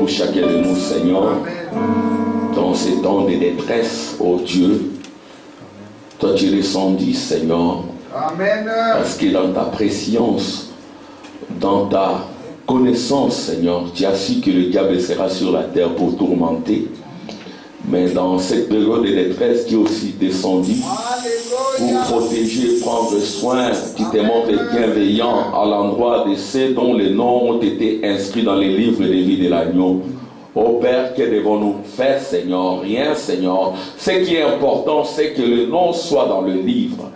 pour chacun de nous, Seigneur, dans ces temps de détresse, ô Dieu. Toi, tu es descendu, Seigneur, Amen. parce que dans ta préscience, dans ta connaissance, Seigneur, tu as su que le diable sera sur la terre pour tourmenter. Mais dans cette période de détresse, tu es aussi descendu pour protéger, prendre soin. Tu te montres bienveillant à l'endroit de ceux dont les noms ont été inscrits dans les livres de vie de l'agneau. Ô Père, que devons-nous faire, Seigneur? Rien, Seigneur. Ce qui est important, c'est que le nom soit dans le livre.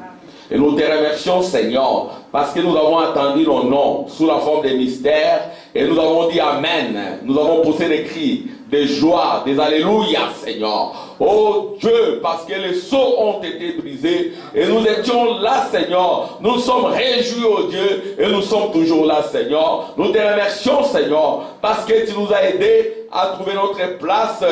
Et nous te remercions, Seigneur, parce que nous avons entendu nos noms sous la forme des mystères et nous avons dit Amen. Nous avons poussé des cris, des joies, des Alléluia, Seigneur. Oh Dieu, parce que les sceaux ont été brisés et nous étions là, Seigneur. Nous sommes réjouis, oh Dieu, et nous sommes toujours là, Seigneur. Nous te remercions, Seigneur, parce que tu nous as aidés à trouver notre place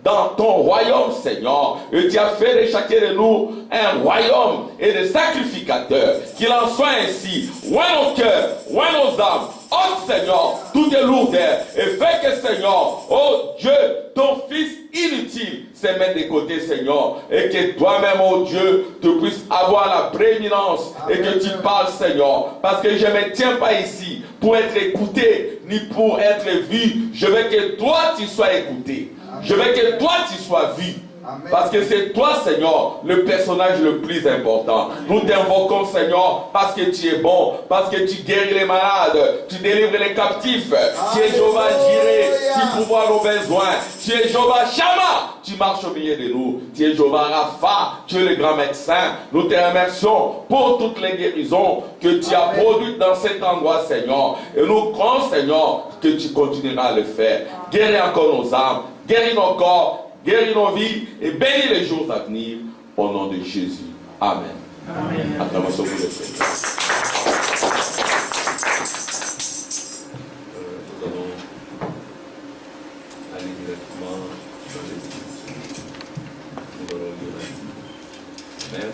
dans ton royaume, Seigneur. Et tu as fait de chacun de nous un royaume et des sacrificateurs. Qu'il en soit ainsi. Ouvre nos cœurs, ouvre nos âmes. Oh Seigneur, toute lourdeur. Et fais que, Seigneur, oh Dieu, ton Fils inutile se mette de côté, Seigneur. Et que toi-même, oh Dieu, tu puisses avoir la prééminence. Et que tu parles, Seigneur. Parce que je ne me tiens pas ici pour être écouté, ni pour être vu. Je veux que toi, tu sois écouté. Je veux que toi tu sois vu. Amen. Parce que c'est toi, Seigneur, le personnage le plus important. Nous t'invoquons, Seigneur, parce que tu es bon, parce que tu guéris les malades, tu délivres les captifs. Tu es Jéhovah Jireh, tu pourvois nos besoins. Tu es Jéhovah Shammah, tu marches au milieu de nous. Tu es Jéhovah Rapha, tu es le grand médecin. Nous te remercions pour toutes les guérisons que tu as produites dans cet endroit, Seigneur. Et nous croyons, Seigneur, que tu continueras à le faire. Guéris encore nos âmes. Guéris nos corps, guéris nos vies et bénis les jours à venir au nom de Jésus. Amen. Amen. Acclamation pour le Seigneur. Nous allons aller directement dans l'Église. Nous allons lire la Bible. Amen.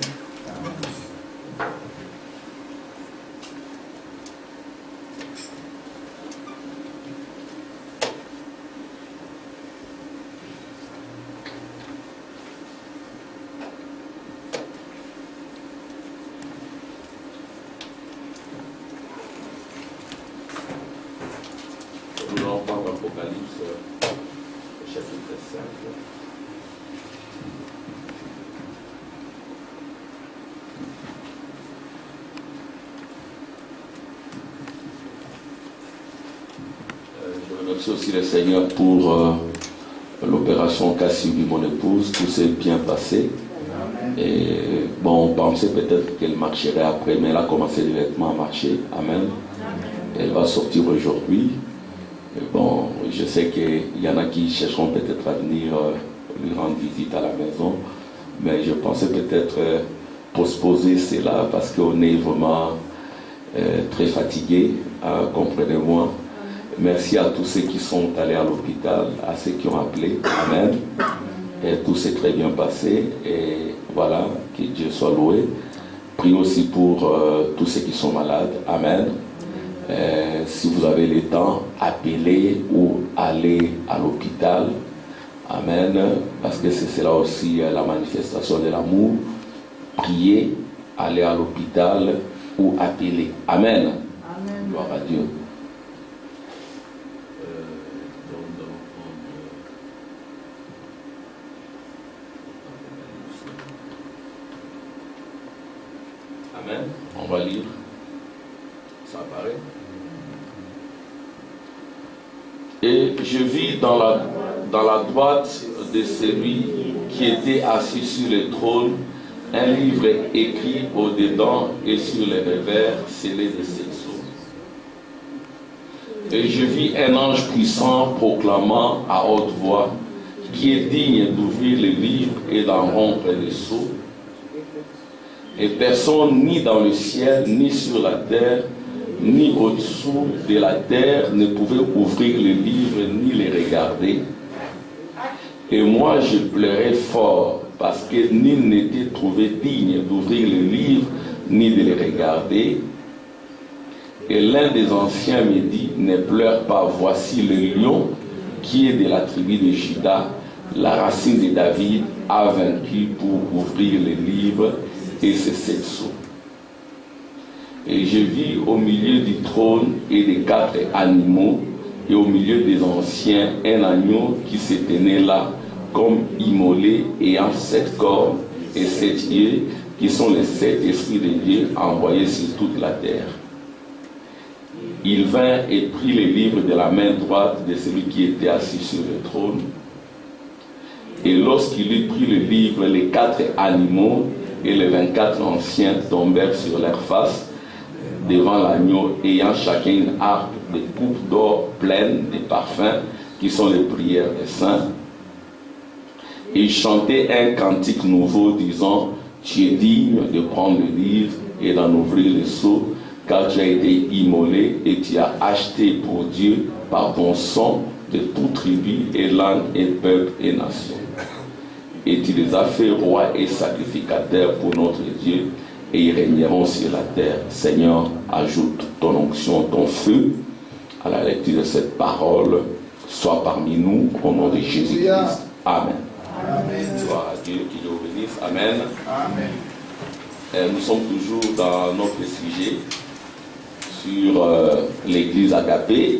Apocalypse, chapitre 5. Je remercie aussi le Seigneur pour l'opération qu'a suivi mon épouse. Tout s'est bien passé. Et bon, on pensait peut-être qu'elle marcherait après, mais elle a commencé directement à marcher. Amen. Elle va sortir aujourd'hui. Bon, je sais qu'il y en a qui chercheront peut-être à venir lui rendre visite à la maison, mais je pensais peut-être postposer cela parce qu'on est vraiment très fatigué, comprenez-moi. Merci à tous ceux qui sont allés à l'hôpital, à ceux qui ont appelé. Amen. Et tout s'est très bien passé et voilà, que Dieu soit loué. Prions aussi pour tous ceux qui sont malades. Amen. Si vous avez le temps, appelez ou allez à l'hôpital. Amen. Parce que c'est cela aussi la manifestation de l'amour. Priez, allez à l'hôpital ou appelez. Amen. Amen. Gloire à Dieu. Amen. On va lire. Ça apparaît. Et je vis dans la droite de celui qui était assis sur le trône un livre écrit au-dedans et sur les revers scellé de 7 sceaux. Et je vis un ange puissant proclamant à haute voix qui est digne d'ouvrir le livre et d'en rompre les sceaux. Et personne ni dans le ciel, ni sur la terre, ni au-dessous de la terre ne pouvait ouvrir le livre ni les regarder. Et moi je pleurais fort parce que nul n'était trouvé digne d'ouvrir le livre ni de les regarder. Et l'un des anciens me dit, ne pleure pas, voici le lion qui est de la tribu de Juda, la racine de David, a vaincu pour ouvrir les livres et ses 7 sceaux. Et je vis au milieu du trône et des 4 animaux, et au milieu des anciens, un agneau qui se tenait là, comme immolé, ayant 7 cornes et 7 yeux, qui sont les 7 esprits de Dieu envoyés sur toute la terre. Il vint et prit les livres de la main droite de celui qui était assis sur le trône. Et lorsqu'il eut pris le livre, les 4 animaux et les 24 anciens tombèrent sur leur face devant l'agneau, ayant chacun une harpe de coupes d'or pleines de parfums, qui sont les prières des saints. Et ils chantaient un cantique nouveau, disant: Tu es digne de prendre le livre et d'en ouvrir les sceaux, car tu as été immolé et tu as acheté pour Dieu par ton sang de toute tribu et langue et peuple et nation. Et tu les as fait rois et sacrificateurs pour notre Dieu, et ils régneront sur la terre. Seigneur, ajoute ton onction, ton feu à la lecture de cette parole. Sois parmi nous, au nom de Jésus-Christ. Amen. Amen. Gloire à Dieu, qu'il nous bénisse. Amen. Amen. Nous sommes toujours dans notre sujet sur l'église Agapé,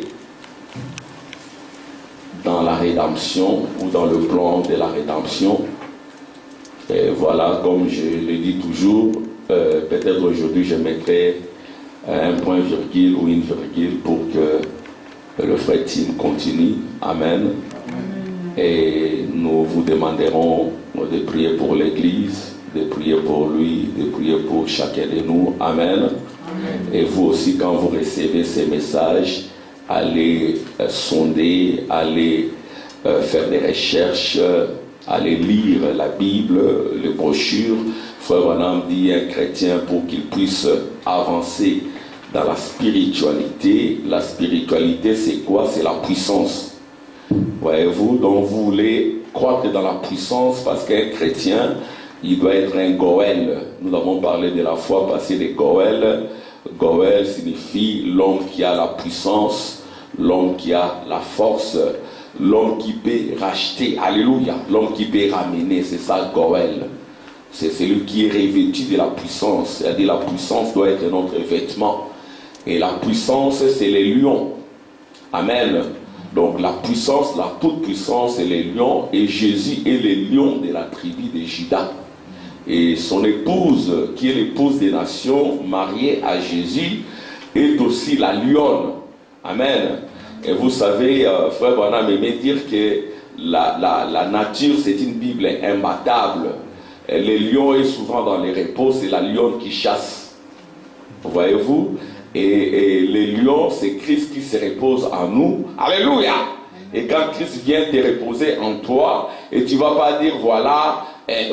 dans la rédemption ou dans le plan de la rédemption. Et voilà, comme je le dis toujours, peut-être aujourd'hui je mettrai un point virgule ou une virgule pour que le frère Tim continue. Amen. Et nous vous demanderons de prier pour l'église, de prier pour lui, de prier pour chacun de nous. Amen. Et vous aussi, quand vous recevez ces messages, allez sonder, allez faire des recherches, allez lire la Bible, les brochures. Frère Branham dit un chrétien, pour qu'il puisse avancer dans la spiritualité. La spiritualité, c'est quoi? C'est la puissance. Voyez-vous, donc vous voulez croître dans la puissance, parce qu'un chrétien, il doit être un Goël. Nous avons parlé de la foi passée des Goël. Goël signifie l'homme qui a la puissance, l'homme qui a la force, l'homme qui peut racheter, alléluia, l'homme qui peut ramener, c'est ça Goël. C'est celui qui est revêtu de la puissance, c'est-à-dire la puissance doit être notre vêtement. Et la puissance, c'est les lions. Amen. Donc la puissance, la toute puissance, c'est les lions, et Jésus est le lion de la tribu de Juda. Et son épouse, qui est l'épouse des nations, mariée à Jésus, est aussi la lionne. Amen. Et vous savez, frère Branham aimait dire que la nature, c'est une Bible imbattable. Et les lions est souvent dans les repos, c'est la lionne qui chasse. Voyez-vous? Et les lions, c'est Christ qui se repose en nous. Alléluia! Et quand Christ vient te reposer en toi, et tu ne vas pas dire, voilà,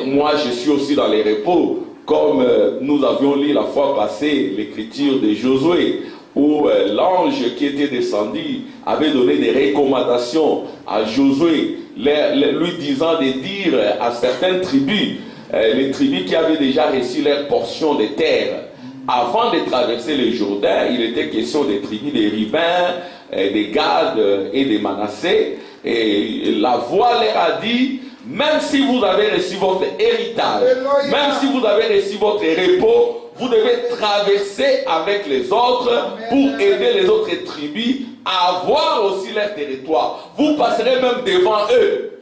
moi je suis aussi dans les repos, comme nous avions lu la fois passée l'écriture de Josué, où l'ange qui était descendu avait donné des recommandations à Josué, lui disant de dire à certaines tribus, les tribus qui avaient déjà reçu leur portion de terre, avant de traverser le Jourdain, il était question des tribus des Rubens, des Gad et des Manassé. Et la voix leur a dit, même si vous avez reçu votre héritage, même si vous avez reçu votre repos, vous devez traverser avec les autres pour aider les autres tribus à avoir aussi leur territoire. Vous passerez même devant eux.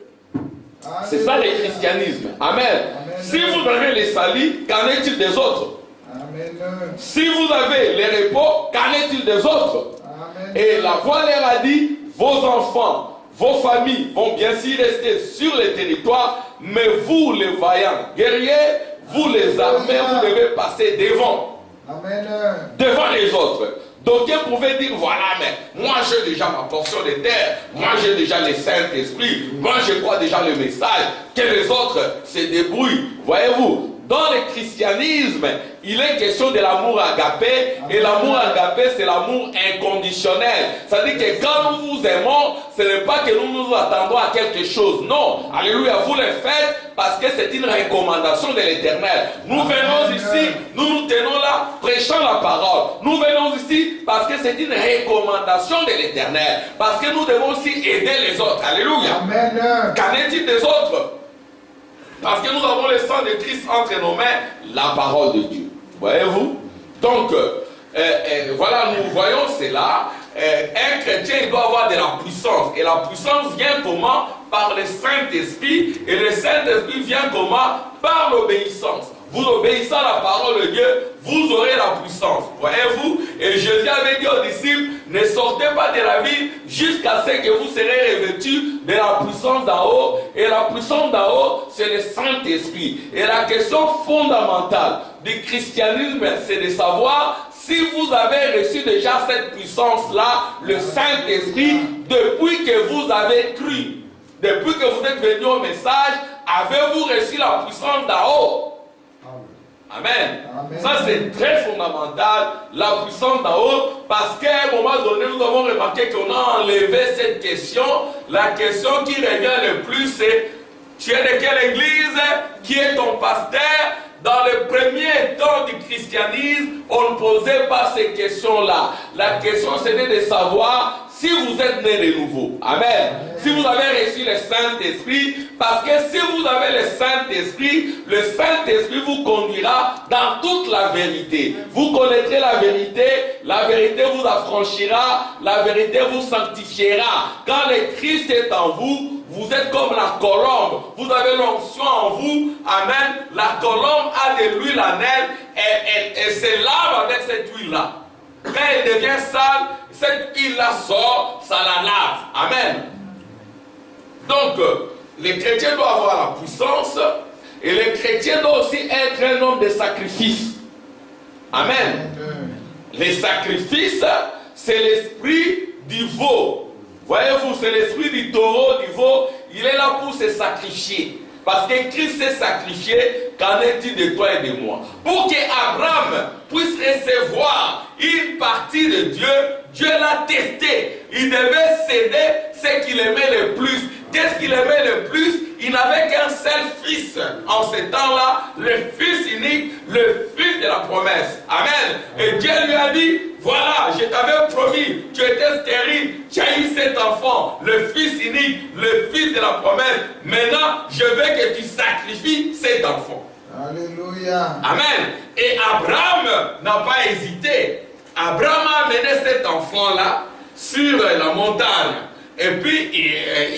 C'est ça le christianisme. Amen. Si vous avez les salis, qu'en est-il des autres? Amen. Si vous avez les repos, qu'en est-il des autres? Amen. Et la voix leur a dit, vos enfants, vos familles vont bien sûr rester sur les territoires, mais vous les vaillants guerriers, vous les armés, vous devez passer devant. Amen. Devant les autres. Donc ils pouvaient dire, voilà, mais moi j'ai déjà ma portion de terre, moi j'ai déjà le Saint-Esprit, moi je crois déjà le message, que les autres se débrouillent. Voyez-vous? Dans le christianisme, il est question de l'amour agapé. Et l'amour agapé, c'est l'amour inconditionnel. C'est-à-dire que quand nous vous aimons, ce n'est pas que nous nous attendons à quelque chose. Non. Alléluia. Vous le faites parce que c'est une recommandation de l'Éternel. Nous venons ici, nous nous tenons là, prêchant la parole. Nous venons ici parce que c'est une recommandation de l'Éternel. Parce que nous devons aussi aider les autres. Alléluia. Amen. Qu'en est-il des autres? Parce que nous avons le sang de Christ entre nos mains, la parole de Dieu. Voyez-vous? Donc, voilà, nous voyons cela. Un chrétien, il doit avoir de la puissance. Et la puissance vient comment? Par le Saint-Esprit. Et le Saint-Esprit vient comment? Par l'obéissance. Vous obéissez à la parole de Dieu, vous aurez la puissance. Voyez-vous? Et Jésus avait dit aux disciples, ne sortez pas de la ville jusqu'à ce que vous serez revêtus de la puissance d'en haut. Et la puissance d'en haut, c'est le Saint-Esprit. Et la question fondamentale du christianisme, c'est de savoir si vous avez reçu déjà cette puissance-là, le Saint-Esprit, depuis que vous avez cru. Depuis que vous êtes venu au message, avez-vous reçu la puissance d'en haut? Amen. Amen. Ça c'est très fondamental, la puissance d'en haut, parce qu'à un moment donné, nous avons remarqué qu'on a enlevé cette question. La question qui revient le plus, c'est tu es de quelle église? Qui est ton pasteur? Dans le premier temps du christianisme, on ne posait pas ces questions-là. La question c'était de savoir si vous êtes né de nouveau. Amen. Si vous avez reçu le Saint-Esprit, parce que si vous avez le Saint-Esprit vous conduira dans toute la vérité. Vous connaîtrez la vérité vous affranchira, la vérité vous sanctifiera. Quand le Christ est en vous, vous êtes comme la colombe. Vous avez l'onction en vous. Amen. La colombe a de l'huile en elle et se lave avec cette huile-là. Quand elle devient sale, cette huile-là sort, ça la lave. Amen. Donc, les chrétiens doivent avoir la puissance et les chrétiens doivent aussi être un homme de sacrifice. Amen. Les sacrifices, c'est l'esprit du veau. Voyez-vous, c'est l'esprit du taureau, du veau. Il est là pour se sacrifier. Parce que Christ s'est sacrifié, qu'en est-il de toi et de moi? Pour qu'Abraham puisse recevoir une partie de Dieu, Dieu l'a testé. Il devait céder ce qu'il aimait le plus. Qu'est-ce qu'il aimait le plus? Il n'avait qu'un seul fils en ce temps-là, le fils unique, le fils de la promesse. Amen. Et Dieu lui a dit, voilà, je t'avais promis, tu étais stérile, tu as eu cet enfant, le fils unique, le fils de la promesse. Maintenant, je veux que tu sacrifies cet enfant. Alléluia. Amen. Et Abraham n'a pas hésité. Abraham a amené cet enfant-là sur la montagne. Et puis,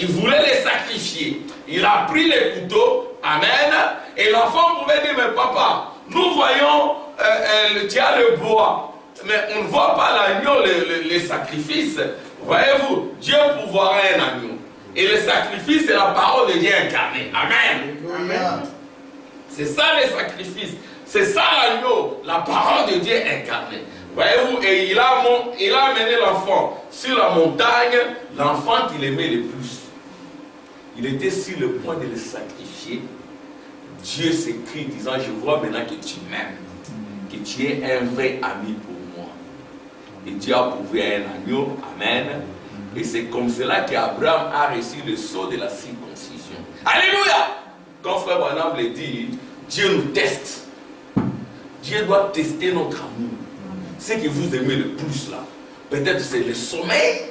il voulait les sacrifier. Il a pris les couteaux. Amen. Et l'enfant pouvait dire, mais papa, nous voyons, tu as le bois. Mais on ne voit pas l'agneau, les sacrifices. Voyez-vous, Dieu pourvoira un agneau. Et le sacrifice, c'est la parole de Dieu incarnée. Amen. Amen. C'est ça les sacrifices. C'est ça l'agneau, la parole de Dieu incarnée. Voyez-vous, et il a amené l'enfant sur la montagne, l'enfant qu'il aimait le plus. Il était sur le point de le sacrifier. Dieu s'écrit disant, je vois maintenant que tu m'aimes, que tu es un vrai ami pour moi. Et Dieu a prouvé un agneau. Amen. Et c'est comme cela qu'Abraham a reçu le sceau de la circoncision. Alléluia. Quand frère Branham le dit, Dieu nous teste. Dieu doit tester notre amour. Ce que vous aimez le plus là, peut-être c'est le sommeil.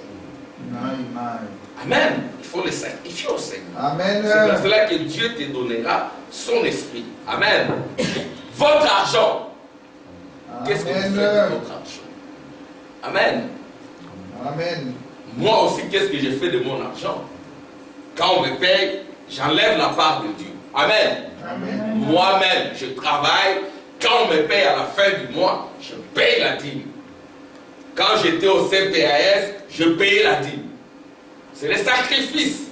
Amen. Il faut le sacrifier au Seigneur. Amen. C'est pour cela que Dieu te donnera son esprit. Amen. Votre argent. Qu'est-ce que vous faites de votre argent? Amen. Amen. Moi aussi, qu'est-ce que je fais de mon argent? Quand on me paye, j'enlève la part de Dieu. Amen. Amen. Moi-même, je travaille. Quand on me paye à la fin du mois, je paye la dîme. Quand j'étais au CPAS, je payais la dîme. C'est le sacrifice.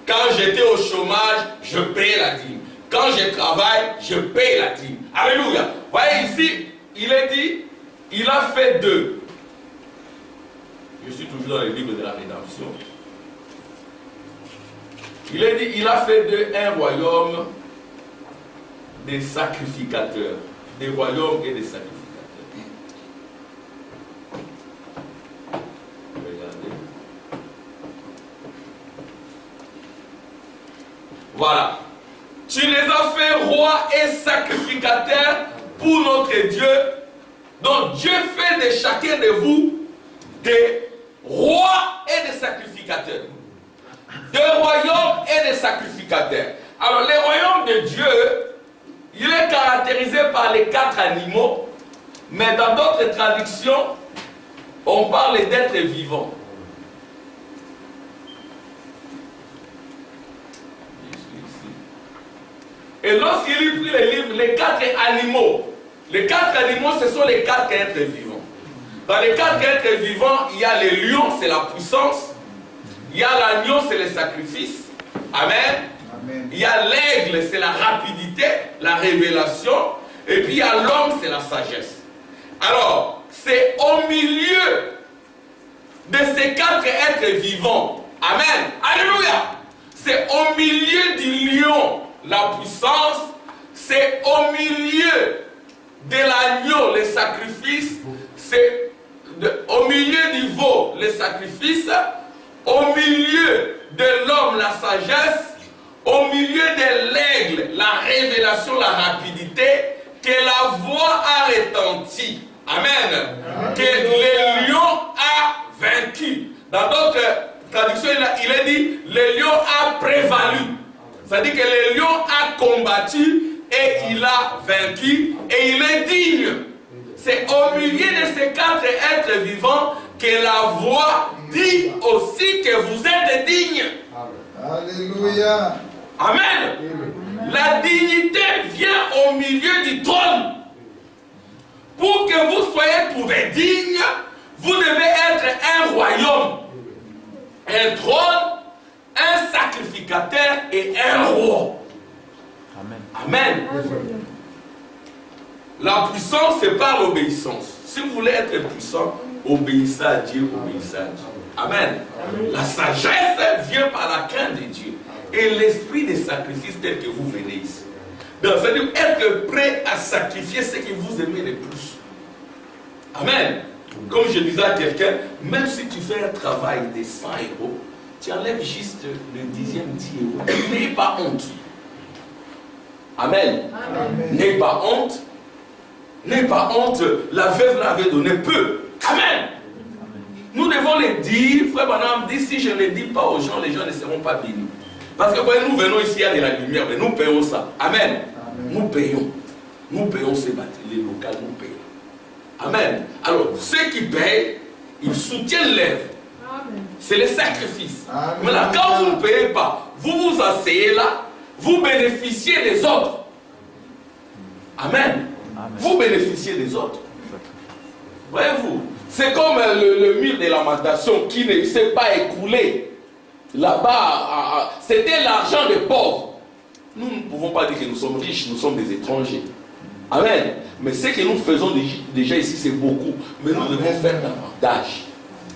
Quand j'étais au chômage, je payais la dîme. Quand je travaille, je paye la dîme. Alléluia. Voyez ici, il est dit, il a fait deux. Je suis toujours dans le livre de la rédemption. Il est dit, il a fait d'eux un royaume des sacrificateurs, des royaumes et des sacrificateurs. Regardez. Voilà. Tu les as fait rois et sacrificateurs pour notre Dieu. Donc Dieu fait de chacun de vous des rois et des sacrificateurs. Des royaumes et des sacrificateurs. Alors les royaumes de Dieu, il est caractérisé par les 4 animaux, mais dans d'autres traductions, on parle d'êtres vivants. Et lorsqu'il prit les livres, les 4 animaux, ce sont les 4 êtres vivants. Dans les 4 êtres vivants, il y a les lions, c'est la puissance. Il y a l'agneau, c'est le sacrifice. Amen. Amen. Il y a l'aigle, c'est la rapidité, la révélation. Et puis il y a l'homme, c'est la sagesse. Alors, c'est au milieu de ces 4 êtres vivants. Amen. Alléluia. C'est au milieu du lion, la puissance. C'est au milieu de l'agneau, le sacrifice. C'est au milieu du veau, le sacrifice. Au milieu de l'homme, la sagesse. Au milieu de l'aigle, la révélation, la rapidité. Que la voix a retenti. Amen. Amen. Que le lion a vaincu. Dans d'autres traductions, il est dit, le lion a prévalu. C'est-à-dire que le lion a combattu et il a vaincu et il est digne. C'est au milieu de ces 4 êtres vivants que la voix dit aussi que vous êtes digne. Alléluia. Amen. La dignité vient au milieu du trône. Pour que vous soyez trouvés dignes, vous devez être un royaume, un trône, un sacrificateur et un roi. Amen. Amen. La puissance, c'est par l'obéissance. Si vous voulez être puissant, obéissez à Dieu, obéissez à Dieu. Amen. Amen. La sagesse vient par la crainte de Dieu. Et l'esprit des sacrifices tel que vous venez ici. Donc, c'est-à-dire être prêt à sacrifier ce que vous aimez le plus. Amen. Comme je disais à quelqu'un, même si tu fais un travail de 100 euros, tu enlèves juste le 10e 10 euros. N'ayez pas honte. Amen. N'ayez pas honte. N'ayez pas honte. La veuve l'avait donné peu. Amen. Nous devons le dire. Frère Branham dit, si je ne le dis pas aux gens, les gens ne seront pas bénis. Parce que quand nous venons ici, il y a de la lumière, mais nous payons ça. Amen. Amen. Nous payons. Nous payons ces bâtiments locaux, nous payons. Amen. Alors, ceux qui payent, ils soutiennent l'œuvre. C'est le sacrifice. Amen. Mais là, quand vous ne payez pas, vous vous asseyez là, vous bénéficiez des autres. Amen. Amen. Vous bénéficiez des autres. Voyez-vous, c'est comme le mur de lamentation qui ne s'est pas écoulé. Là-bas, c'était l'argent des pauvres. Nous ne pouvons pas dire que nous sommes riches, nous sommes des étrangers. Amen. Mais ce que nous faisons déjà ici, c'est beaucoup. Mais nous devons faire davantage.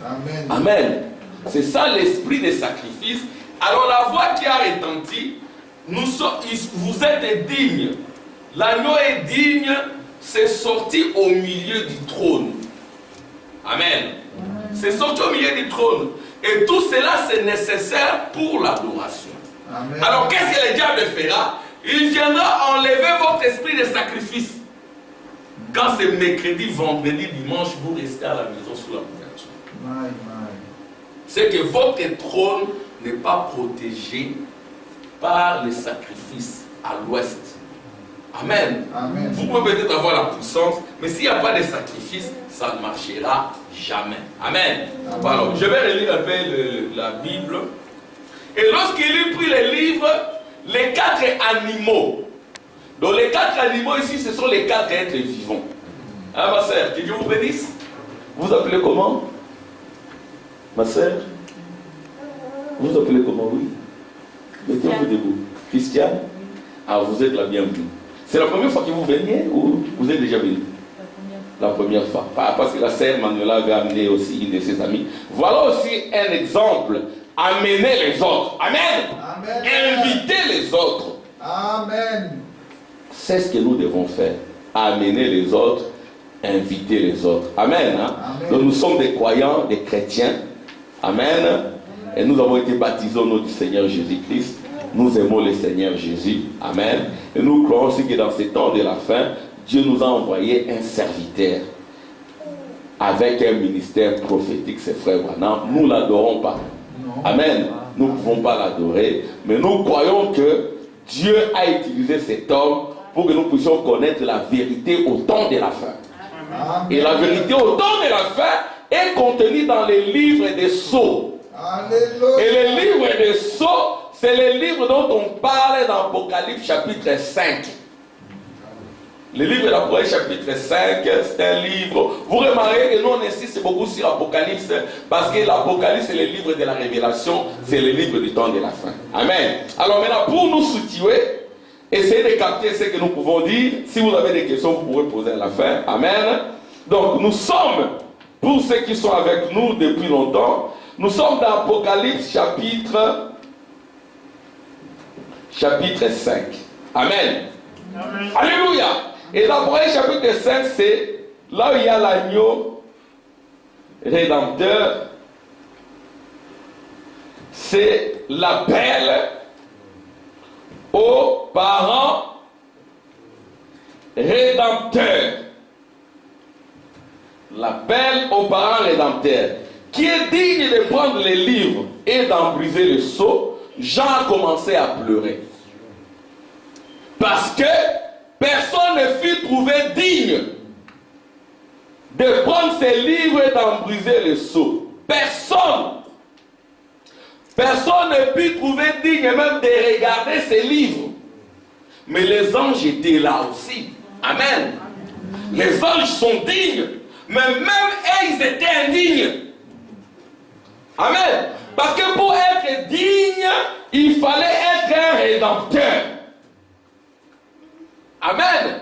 Amen. Amen. C'est ça l'esprit des sacrifices. Alors la voix qui a retenti, vous êtes dignes. L'agneau est digne, c'est sorti au milieu du trône. Amen. C'est sorti au milieu du trône. Et tout cela, c'est nécessaire pour l'adoration. Alors, qu'est-ce que le diable fera? Il viendra enlever votre esprit de sacrifice. Quand c'est mercredi, vendredi, dimanche, vous restez à la maison sous la couverture. C'est que votre trône n'est pas protégé par les sacrifices à l'ouest. Amen. Amen. Vous pouvez peut-être avoir la puissance, mais s'il n'y a pas de sacrifice, ça ne marchera jamais. Amen. Amen. Alors, je vais relire un peu la Bible. Et lorsqu'il eut pris les livres, les 4 animaux. Donc les 4 animaux ici, ce sont les 4 êtres vivants. Hein, ma soeur, que Dieu vous bénisse. Vous appelez comment? Ma soeur? Vous appelez comment, oui? Mettez-vous debout. Christiane? Ah, vous êtes la bienvenue. C'est la première fois que vous veniez ou vous êtes déjà venu? La première fois. Parce que la sœur Manuela avait amené aussi une de ses amies. Voilà aussi un exemple. Amener les autres. Amen. Amen. Inviter les autres. Amen. c'est ce que nous devons faire. Amener les autres, inviter les autres. Amen. Hein? Amen. Donc nous sommes des croyants, des chrétiens. Amen. Et nous avons été baptisés au nom du Seigneur Jésus-Christ. Nous aimons le Seigneur Jésus. Amen. Et nous croyons aussi que dans ces temps de la fin, Dieu nous a envoyé un serviteur avec un ministère prophétique, c'est frère Branham. Nous ne l'adorons pas. Amen. Nous ne pouvons pas l'adorer, mais nous croyons que Dieu a utilisé cet homme pour que nous puissions connaître la vérité au temps de la fin. Amen. Et la vérité au temps de la fin est contenue dans les livres des sceaux. Alléluia. Et les livres des sceaux, c'est les livres dont on parle dans Apocalypse chapitre 5. Le livre d'Apocalypse chapitre 5, c'est un livre. Vous remarquez que nous on insiste beaucoup sur l'Apocalypse parce que l'Apocalypse c'est le livre de la révélation, c'est le livre du temps de la fin. Amen. Alors maintenant, pour nous situer, essayez de capter ce que nous pouvons dire. Si vous avez des questions, vous pourrez poser à la fin. Amen. Donc nous sommes, pour ceux qui sont avec nous depuis longtemps, nous sommes dans Apocalypse chapitre 5. Amen. Amen. Alléluia. Et dans Apocalypse chapitre 5, c'est là où il y a l'agneau rédempteur. C'est l'appel aux parents rédempteurs. L'appel aux parents rédempteurs. Qui est digne de prendre les livres et d'en briser le sceau. Jean a commencé à pleurer. Parce que personne ne fut trouvé digne de prendre ces livres et d'en briser le sceau. Personne. Personne ne put trouver digne même de regarder ces livres. Mais les anges étaient là aussi. Amen. Les anges sont dignes. Mais même eux, ils étaient indignes. Amen. Parce que pour être digne, il fallait être un rédempteur. Amen.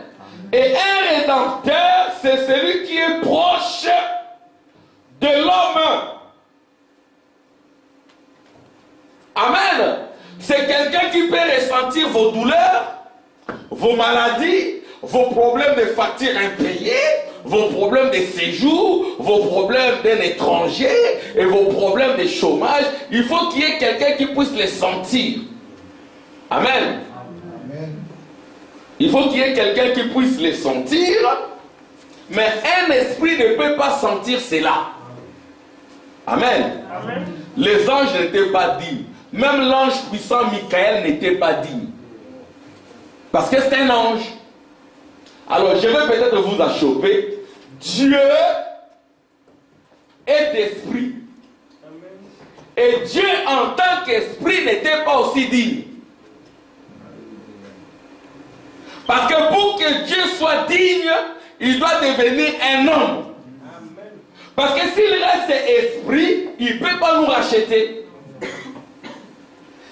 Et un rédempteur, c'est celui qui est proche de l'homme. Amen. C'est quelqu'un qui peut ressentir vos douleurs, vos maladies, vos problèmes de factures impayées, vos problèmes de séjour, vos problèmes d'un étranger et vos problèmes de chômage. Il faut qu'il y ait quelqu'un qui puisse les sentir. Amen. Il faut qu'il y ait quelqu'un qui puisse les sentir, mais un esprit ne peut pas sentir cela. Amen. Amen. Les anges n'étaient pas dignes. Même l'ange puissant Michael n'était pas digne. Parce que c'est un ange. Alors je vais peut-être vous achoper. Dieu est esprit. Et Dieu en tant qu'esprit n'était pas aussi digne. Parce que pour que Dieu soit digne, il doit devenir un homme. Parce que s'il reste esprit, il ne peut pas nous racheter.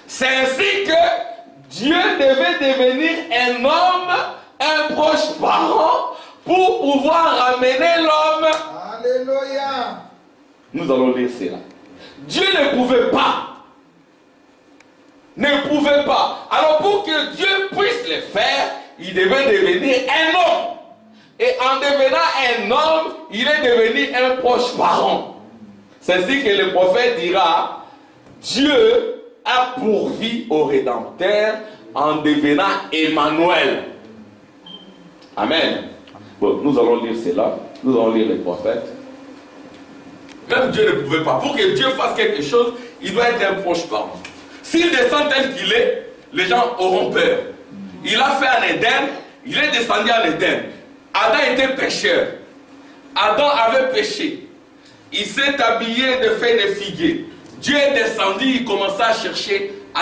C'est ainsi que Dieu devait devenir un homme, un proche parent, pour pouvoir ramener l'homme. Alléluia. Nous allons lire cela. Dieu ne pouvait pas. Ne pouvait pas. Alors pour que Dieu puisse le faire, il devait devenir un homme. Et en devenant un homme, il est devenu un proche parent. C'est ainsi que le prophète dira, Dieu a pourvu au Rédempteur en devenant Emmanuel. Amen. Bon, nous allons lire cela. Nous allons lire les prophètes. Même Dieu ne pouvait pas. Pour que Dieu fasse quelque chose, il doit être un proche parent. S'il descend tel qu'il est, les gens auront peur. Il a fait en Éden, il est descendu en Éden. Adam était pécheur. Adam avait péché. Il s'est habillé de feuilles de figuier. Dieu est descendu, il commença à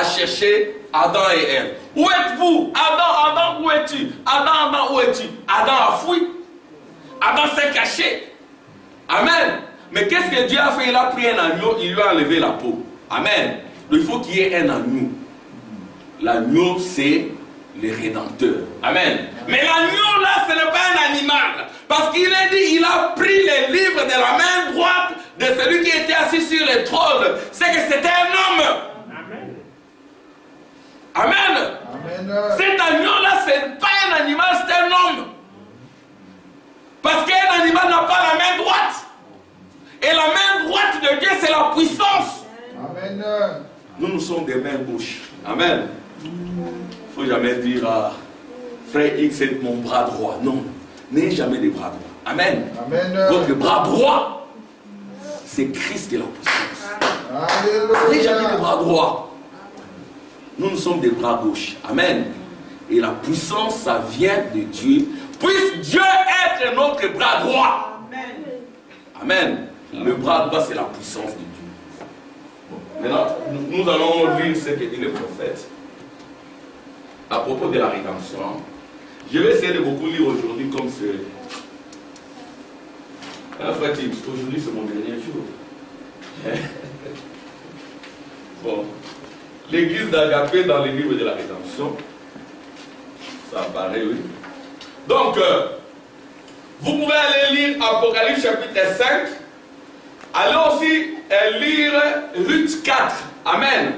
chercher Adam et Ève. Où êtes-vous? Adam, où es-tu? Adam, où es-tu? Adam a fui. Adam s'est caché. Amen. Mais qu'est-ce que Dieu a fait? Il a pris un agneau, il lui a enlevé la peau. Amen. Il faut qu'il y ait un agneau. L'agneau, c'est le Rédempteur. Amen. Mais l'agneau là, ce n'est pas un animal. Parce qu'il est dit, il a pris les livres de la main droite de celui qui était assis sur le trône. C'est que c'était un homme. Amen. Amen. Amen. Cet agneau là, ce n'est pas un animal, c'est un homme. Parce qu'un animal n'a pas la main droite. Et la main droite de Dieu, c'est la puissance. Amen. Nous sommes des mains gauches. Amen. Il ne faut jamais dire à frère X, c'est mon bras droit. Non, n'ayez jamais des bras droits. Amen. Amen. Votre bras droit, c'est Christ qui est la puissance. Alléluia. N'ayez jamais des bras droits. Nous sommes des bras gauches. Amen. Et la puissance, ça vient de Dieu. Puisse Dieu être notre bras droit. Amen. Le bras droit, c'est la puissance de Dieu. Bon. Maintenant, nous allons lire ce que dit le prophète à propos de la rédemption. Je vais essayer de beaucoup lire aujourd'hui comme c'est. Frère Tim, aujourd'hui c'est mon dernier jour. Bon. L'église d'Agapé dans le livre de la rédemption. Ça apparaît, oui. Donc, vous pouvez aller lire Apocalypse chapitre 5. Allez aussi lire Ruth 4. Amen.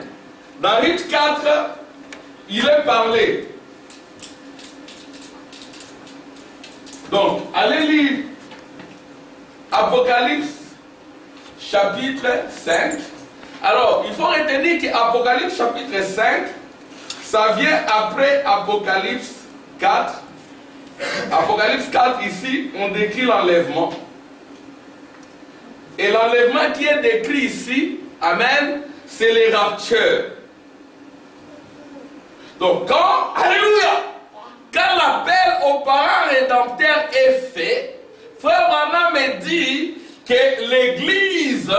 Dans Ruth 4, il est parlé. Donc, allez lire Apocalypse chapitre 5. Alors, il faut retenir qu'Apocalypse chapitre 5, ça vient après Apocalypse 4. Apocalypse 4, ici, on décrit l'enlèvement. Et l'enlèvement qui est décrit ici, amen, c'est les raptures. Donc, alléluia, quand l'appel aux parents rédempteurs est fait, frère Branham me dit que l'église,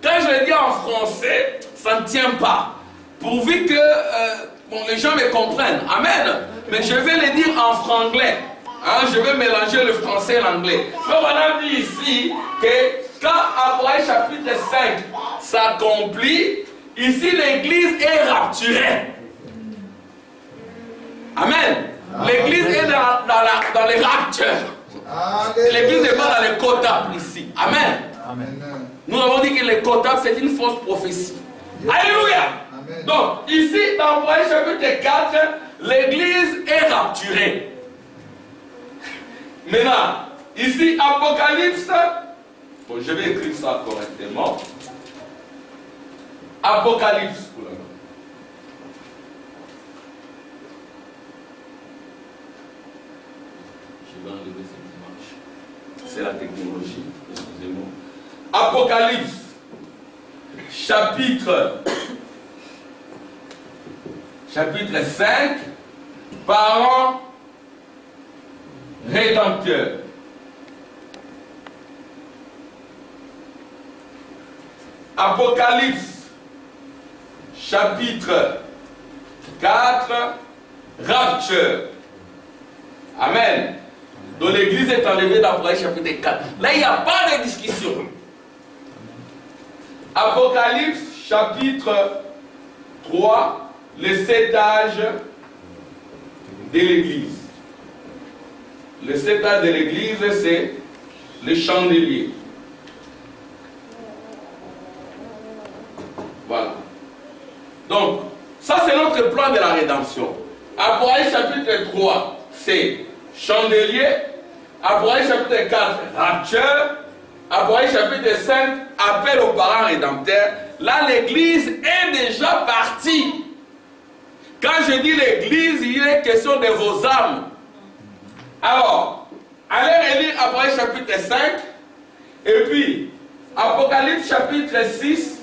quand je le dis en français, ça ne tient pas. Pourvu que les gens me comprennent. Amen. Mais je vais le dire en franglais. Hein, je vais mélanger le français et l'anglais. Frère Branham dit ici que quand Apocalypse chapitre 5 s'accomplit, ici l'église est rapturée. Amen. L'église est dans les raptures. L'église n'est pas dans les quotables ici. Amen. Amen. Nous avons dit que les quotables c'est une fausse prophétie. Alléluia. Amen. Donc, ici dans Apocalypse chapitre 4, l'église est rapturée. Maintenant, ici Apocalypse, bon, je vais écrire ça correctement. Apocalypse. Je vais enlever cette image. C'est la technologie, excusez-moi. Apocalypse, chapitre 5, parents rédempteurs. Apocalypse, chapitre 4, rapture. Amen. Donc l'église est enlevée dans Apocalypse chapitre 4. Là, il n'y a pas de discussion. Apocalypse, chapitre 3, les 7 âges de l'église. Les 7 âges de l'église, c'est les chandeliers. Voilà. Donc, ça c'est notre plan de la rédemption. Apocalypse chapitre 3, c'est chandelier. Apocalypse chapitre 4, rapture. Apocalypse chapitre 5, appel aux parents rédempteurs. Là, l'église est déjà partie. Quand je dis l'église, il est question de vos âmes. Alors, allez relire Apocalypse chapitre 5. Et puis, Apocalypse chapitre 6,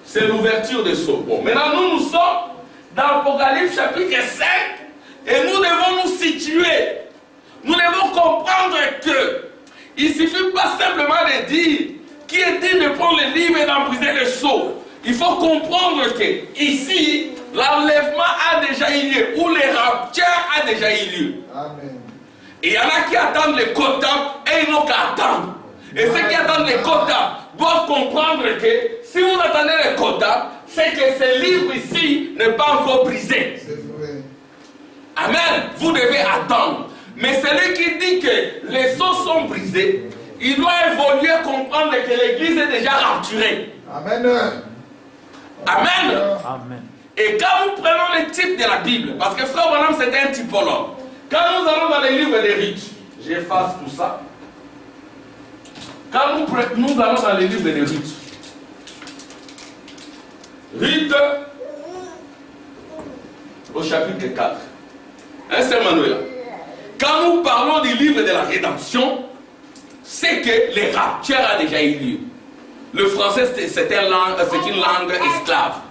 c'est l'ouverture des sceaux. Bon, maintenant, nous sommes dans Apocalypse chapitre 5. Et nous devons nous situer. Nous devons comprendre que il ne suffit pas simplement de dire qui est dit de prendre le livre et d'embriser le sceau. Il faut comprendre que ici, l'enlèvement a déjà eu lieu, ou les raptures a déjà eu lieu. Amen. Et il y en a qui attendent les quotas et ils n'ont qu'à attendre. Et ceux qui attendent les quotas doivent comprendre que si vous attendez les quotas, c'est que ce livre ici n'est pas encore brisé. C'est vrai. Amen. Vous devez attendre. Mais celui qui dit que les sceaux sont brisés, il doit évoluer, comprendre que l'église est déjà rapturée. Amen. Amen. Amen. Et quand nous prenons le type de la Bible, parce que frère Branham c'était un typologue, quand Quand nous allons dans les livres des rites, j'efface tout ça. Quand nous allons dans les livres des rites, rite au chapitre 4. Hein, c'est Manuel. Quand nous parlons du livre de la rédemption, c'est que le rapture a déjà eu lieu. Le français, c'est une langue esclave.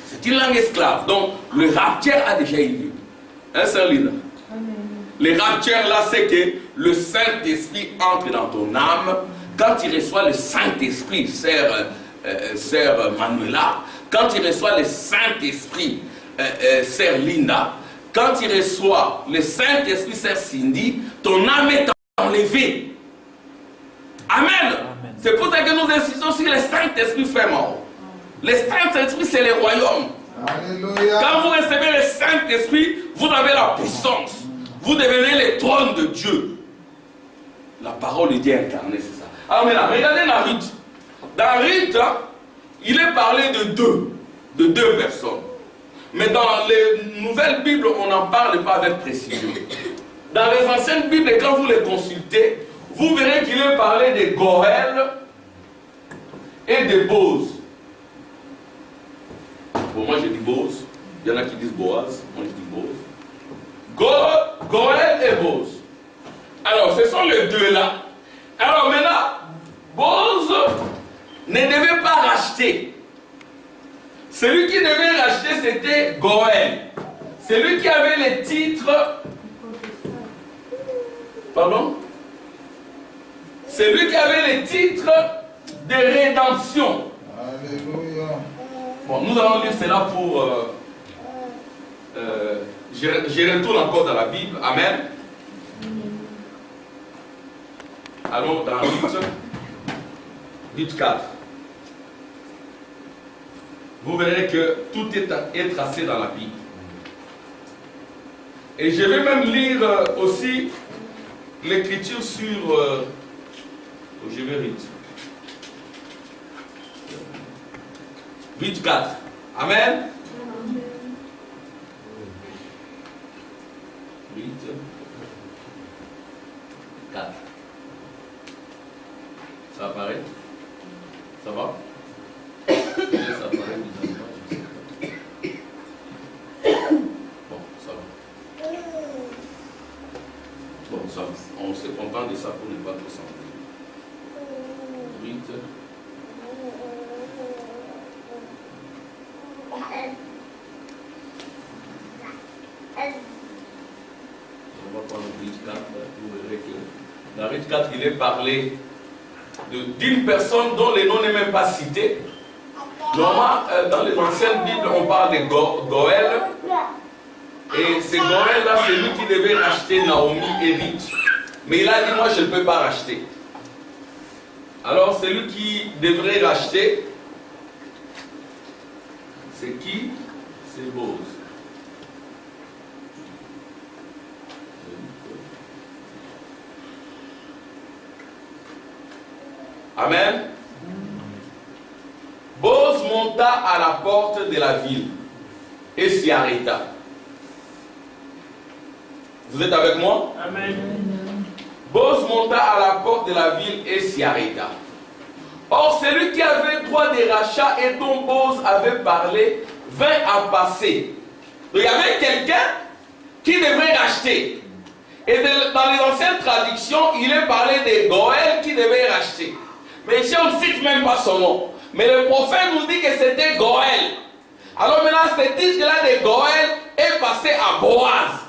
C'est une langue esclave. Donc, le rapture a déjà eu lieu. Hein, c'est Lina. Le rapture là, c'est que le Saint-Esprit entre dans ton âme. Quand il reçoit le Saint-Esprit, sœur Manuela, quand il reçoit le Saint-Esprit, sœur Linda, quand il reçoit le Saint-Esprit, sœur Cindy, ton âme est enlevée. Amen. Amen. C'est pour ça que nous insistons sur le Saint-Esprit vraiment. Le Saint-Esprit, c'est le royaume. Alléluia. Quand vous recevez le Saint-Esprit, vous avez la puissance. Vous devenez le trône de Dieu. La parole de Dieu incarnée, c'est ça. Alors maintenant, regardez la rite. Dans rite, il est parlé de deux personnes. Mais dans les nouvelles Bibles, on n'en parle pas avec précision. Dans les anciennes Bibles, quand vous les consultez, vous verrez qu'il est parlé de Goël et de Boz. Bon, moi je dis Boz. Il y en a qui disent Boaz. Moi je dis Boz. Goël et Boz. Alors, ce sont les deux là. Alors maintenant, Boz ne devait pas racheter. Celui qui devait racheter, c'était Goël. Celui qui avait les titres. Pardon? Celui qui avait les titres de rédemption. Alléluia. Bon, nous allons lire cela pour. Je retourne encore dans la Bible. Amen. Allons dans Rite 4. Vous verrez que tout est tracé dans la Bible. Et je vais même lire aussi l'écriture sur. Je vais lire. Rite 4. Amen. Rite 4. Ça apparaît? Ça va? Ça apparaît bizarrement, je sais pas. Bon, ça va. Bon, ça va. On se contente de ça pour ne pas trop sentir. Rite. On va prendre le Rite 4, vous verrez que dans Rite 4, il est parlé d'une personne dont le nom n'est même pas cité. Normalement, dans les anciennes Bibles, on parle de Goël. Et c'est Goël-là, c'est lui qui devait racheter Naomi et Ruth. Mais il a dit, moi, je ne peux pas racheter. Alors, celui qui devrait racheter, c'est qui? C'est Boz. Amen. Boz monta à la porte de la ville et s'y arrêta. Vous êtes avec moi? Amen. Boz monta à la porte de la ville et s'y arrêta. Or, celui qui avait droit de rachat et dont Boz avait parlé vint à passer. Donc, il y avait quelqu'un qui devait racheter. Et dans les anciennes traductions, il est parlé de Goël qui devait racheter. Mais ici, on ne cite même pas son nom. Mais le prophète nous dit que c'était Goël. Alors maintenant, ce titre-là de Goël est passé à Boaz.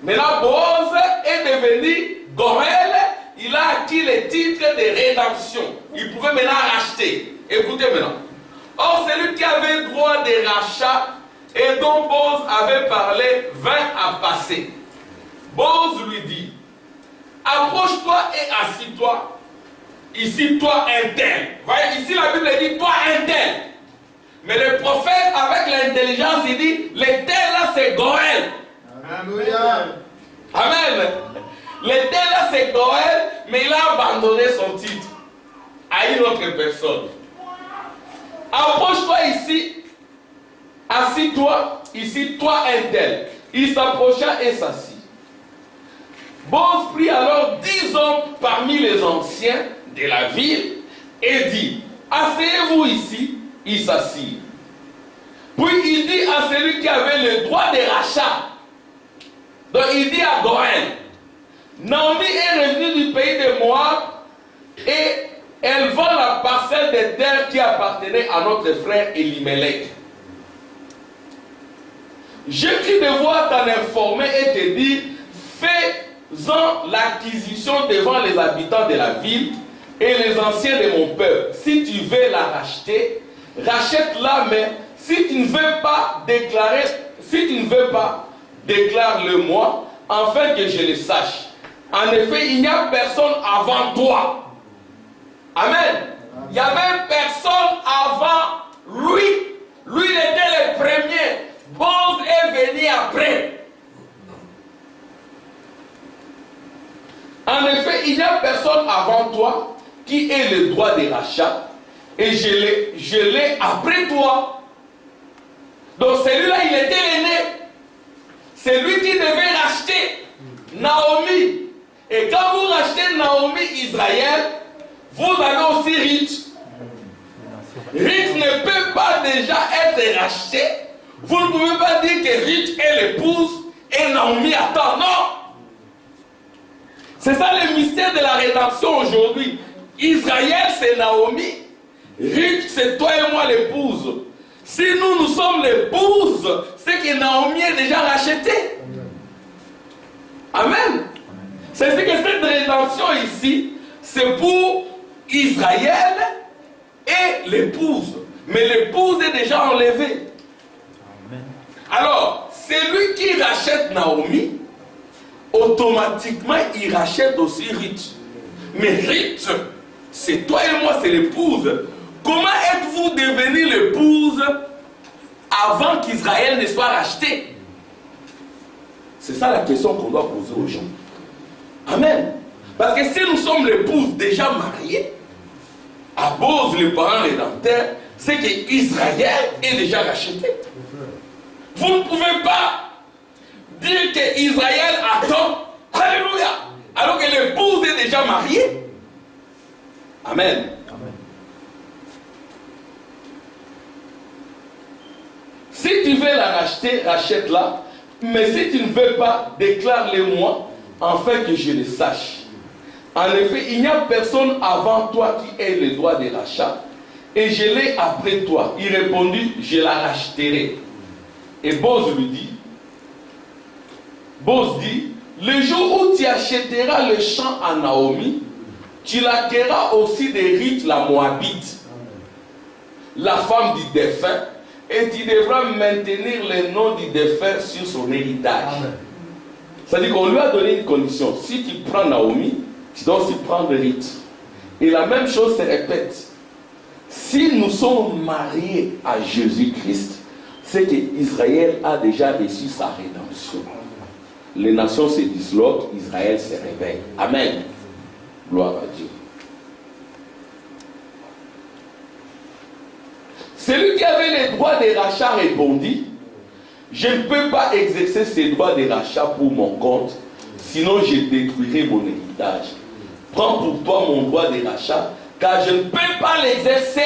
Maintenant, Boaz est devenu Goël. Il a acquis le titre de rédemption. Il pouvait maintenant racheter. Écoutez maintenant. Or, celui qui avait droit de rachat et dont Boaz avait parlé vint à passer. Boaz lui dit, approche-toi et assis-toi. Ici, toi, un tel. Voyez, ici, la Bible dit, toi, un tel. Mais le prophète, avec l'intelligence, il dit, le tel là, c'est Goël. Alléluia. Amen. Le tel là, c'est Goël, mais il a abandonné son titre à une autre personne. Approche-toi ici, assis-toi, ici, toi, un tel. Il s'approcha et s'assit. Boz prit alors 10 hommes parmi les anciens de la ville et dit, asseyez-vous ici. Ils s'assirent. Puis il dit à celui qui avait le droit de rachat, donc il dit à Goël, Naomi est revenue du pays de Moab et elle vend la parcelle de terre qui appartenait à notre frère Elimelech. Je crie de voir t'en informer et te dire, fais-en l'acquisition devant les habitants de la ville et les anciens de mon peuple. Si tu veux la racheter, rachète-la, mais si tu ne veux pas déclarer, déclare-le-moi, afin que je le sache. En effet, il n'y a personne avant toi. Amen. Il n'y avait personne avant lui. Lui, il était le premier. Boz est venu après. En effet, il n'y a personne avant toi qui ait le droit de rachat. Et je l'ai après toi. Donc celui-là, il était l'aîné. C'est lui qui devait racheter Naomi. Et quand vous rachetez Naomi, Israël, vous avez aussi Ruth. Ruth ne peut pas déjà être rachetée. Vous ne pouvez pas dire que Ruth est l'épouse et Naomi attend. Non. C'est ça le mystère de la rédemption aujourd'hui. Israël, c'est Naomi. Ruth, c'est toi et moi l'épouse. Si nous sommes l'épouse, c'est que Naomi est déjà rachetée. Amen. C'est ce que cette rédemption ici, c'est pour Israël et l'épouse. Mais l'épouse est déjà enlevée. Amen. Alors, celui qui rachète Naomi, automatiquement, il rachète aussi Ruth. Mais Ruth, c'est toi et moi, c'est l'épouse. Comment êtes-vous devenu l'épouse avant qu'Israël ne soit racheté? C'est ça la question qu'on doit poser aux gens. Amen. Parce que si nous sommes l'épouse déjà mariée, à Boz, le parent rédempteur, c'est qu'Israël est déjà racheté. Vous ne pouvez pas dire qu'Israël attend, alléluia, alors que l'épouse est déjà mariée. Amen. Si tu veux la racheter, rachète-la. Mais si tu ne veux pas, déclare-le-moi, afin que je le sache. En effet, il n'y a personne avant toi qui ait le droit de rachat, et je l'ai après toi. Il répondit, je la racheterai. Et Boz lui dit, le jour où tu achèteras le champ à Naomi, tu l'acquerras aussi de Ruth la Moabite, la femme du défunt, et tu devras maintenir le nom du défunt sur son héritage. C'est-à-dire qu'on lui a donné une condition. Si tu prends Naomi, tu dois aussi prendre Ruth. Et la même chose se répète. Si nous sommes mariés à Jésus-Christ, c'est qu'Israël a déjà reçu sa rédemption. Les nations se disloquent, Israël se réveille. Amen. Gloire à Dieu. Celui qui avait les droits de rachat répondit, je ne peux pas exercer ces droits de rachat pour mon compte, sinon je détruirai mon héritage. Prends pour toi mon droit de rachat, car je ne peux pas l'exercer.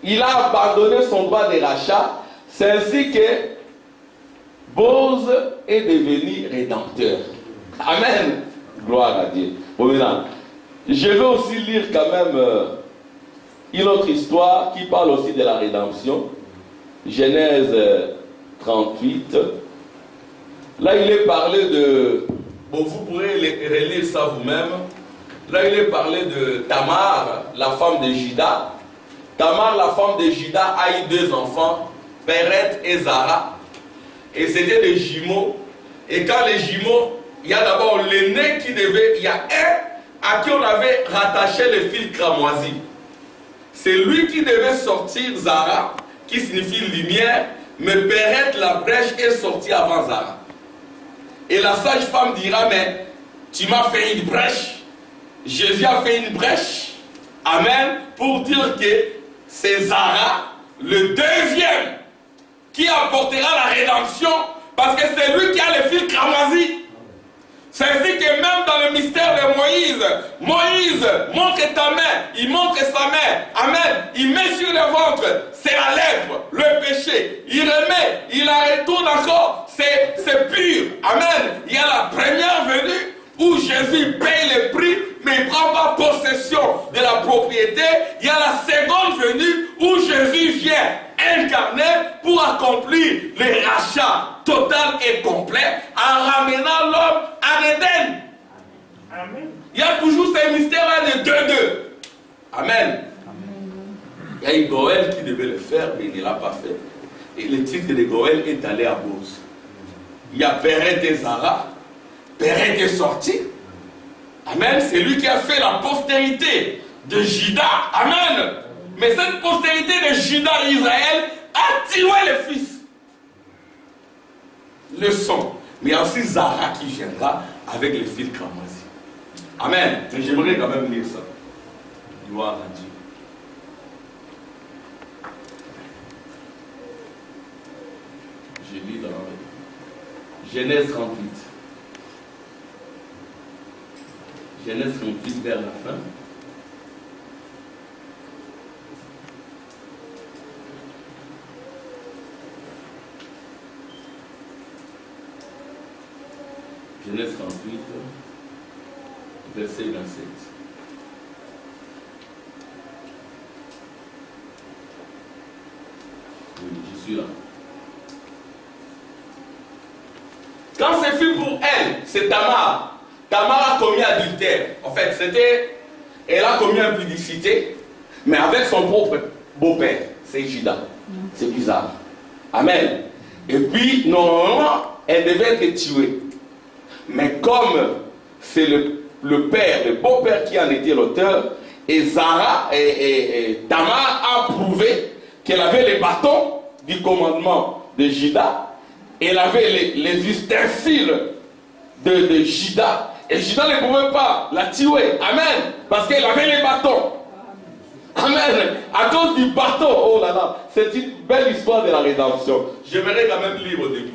Il a abandonné son droit de rachat, c'est ainsi que Boz est devenu rédempteur. Amen. Gloire à Dieu. Bon, maintenant, je vais aussi lire quand même une autre histoire qui parle aussi de la rédemption. Genèse 38. Là, il est parlé de... Bon, vous pourrez relire ça vous-même. Là, il est parlé de Tamar, la femme de Juda. Tamar, la femme de Juda, a eu 2 enfants, Péret et Zara. Et c'était des jumeaux. Et quand les jumeaux, il y a d'abord l'aîné qui devait... Il y a un à qui on avait rattaché le fil cramoisi. C'est lui qui devait sortir Zara, qui signifie lumière, mais Péret, la brèche, est sortie avant Zara. Et la sage-femme dira, mais tu m'as fait une brèche. Jésus a fait une brèche. Amen. Pour dire que c'est Zara, le deuxième, qui apportera la rédemption Parce que c'est lui qui a le fil cramoisi. C'est ainsi que même dans le mystère de Moïse, Moïse montre ta main, il montre sa main, amen, il met sur le ventre, c'est la lèpre, le péché, il remet, il la retourne encore, c'est pur, amen. Il y a la première venue où Jésus paye le prix, mais il ne prend pas possession de la propriété. Il y a la seconde venue où Jésus vient incarné pour accomplir le rachat total et complet en ramenant l'homme à Éden. Amen. Il y a toujours ces mystères-là de 2-2. Amen. Il y a eu Goël qui devait le faire, mais il ne l'a pas fait. Et le titre de Goël est allé à Bose. Il y a Péret et Zara. Péret est sorti. Amen. C'est lui qui a fait la postérité de Juda. Amen. Mais cette postérité de Juda Israël a tué le fils. Le sang. Mais il y a aussi Zara qui viendra avec le fil cramoisi. Amen. J'aimerais quand même lire ça. Gloire à Dieu. Je lis dans Genèse 38. Genèse 38 vers la fin. Genèse 38, verset 27. Oui, je suis là. Quand c'est fut pour elle, c'est Tamar. Tamar a commis adultère. En fait, elle a commis impudicité, mais avec son propre beau-père, c'est Juda. C'est bizarre. Amen. Et puis, normalement, elle devait être tuée. Mais comme c'est le père, le beau-père qui en était l'auteur, et Zara et Tamar a prouvé qu'elle avait les bâtons du commandement de Juda, elle avait les ustensiles de Juda, et Juda ne pouvait pas la tuer. Amen. Parce qu'elle avait les bâtons. Amen. À cause du bâton. Oh là là. C'est une belle histoire de la rédemption. J'aimerais quand même lire au début.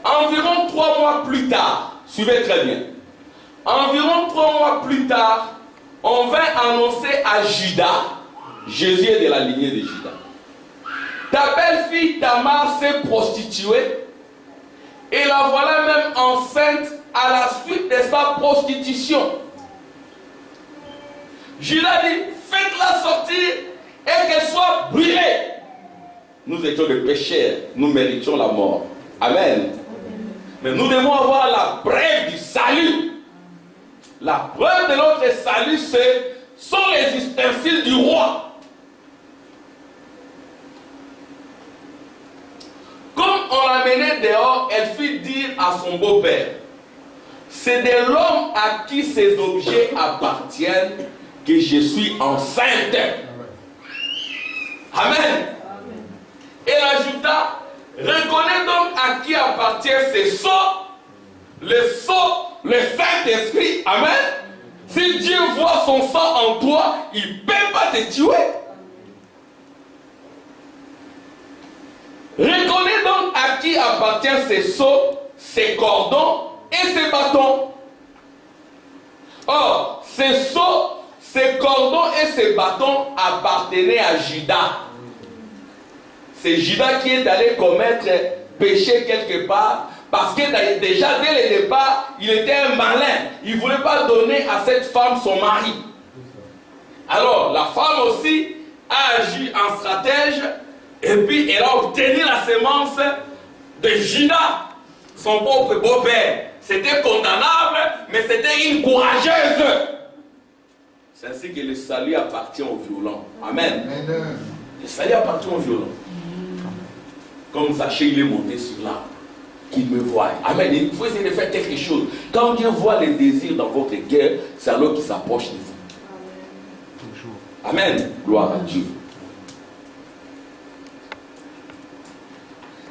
Environ 3 mois plus tard, suivez très bien, environ 3 mois plus tard, on vint annoncer à Juda, Jésus est de la lignée de Juda. Ta belle-fille Tamar s'est prostituée et la voilà même enceinte à la suite de sa prostitution. Juda dit, faites-la sortir et qu'elle soit brûlée. Nous étions des pécheurs, nous méritions la mort. Amen. Mais nous devons avoir la preuve du salut. La preuve de notre salut, sont les ustensiles du roi. Comme on l'a menée dehors, elle fit dire à son beau-père, c'est de l'homme à qui ces objets appartiennent que je suis enceinte. Amen. Elle ajouta, reconnais donc à qui appartient ces sceaux, le Saint-Esprit. Amen. Si Dieu voit son sang en toi, il ne peut pas te tuer. Reconnais donc à qui appartient ces sceaux, ces cordons et ces bâtons. Or, ces sceaux, ces cordons et ces bâtons appartenaient à Juda. C'est Juda qui est allé commettre péché quelque part, parce que déjà dès le départ, il était un malin. Il ne voulait pas donner à cette femme son mari. Alors, la femme aussi a agi en stratège, et puis elle a obtenu la sémence de Juda, son propre beau-père. C'était condamnable, mais c'était une courageuse. C'est ainsi que le salut appartient aux violents. Amen. Amen. Le salut appartient aux violents. Comme Zachée, il est monté sur l'arbre, qu'il me voie. Amen. Il faut essayer de faire quelque chose. Quand Dieu voit les désirs dans votre cœur, c'est alors qu'il s'approche de vous. Amen. Gloire à Dieu.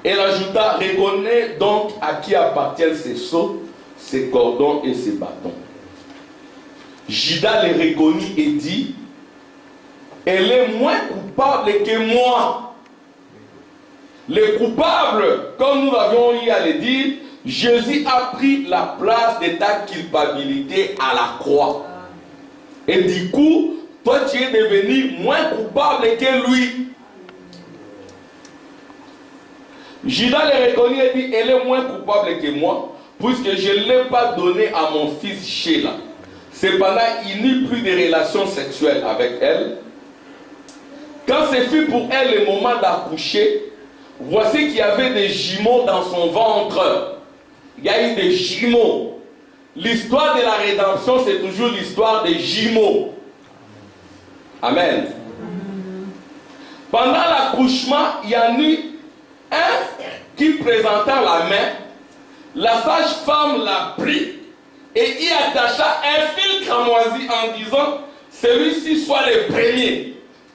Elle ajouta, reconnais donc à qui appartiennent ces sceaux, ces cordons et ces bâtons. Judas le reconnut et dit, elle est moins coupable que moi. Le coupable, comme nous avions eu à le dire, Jésus a pris la place de ta culpabilité à la croix. Et du coup, toi tu es devenu moins coupable que lui. Judas le reconnut et dit, elle est moins coupable que moi, puisque je ne l'ai pas donné à mon fils Sheila. Cependant, il n'eut plus de relations sexuelles avec elle. Quand ce fut pour elle le moment d'accoucher, voici qu'il y avait des jumeaux dans son ventre. Il y a eu des jumeaux. L'histoire de la rédemption, c'est toujours l'histoire des jumeaux. Amen. Pendant l'accouchement, il y en eut un qui présenta la main. La sage-femme l'a pris et y attacha un fil cramoisi en disant, celui-ci soit le premier.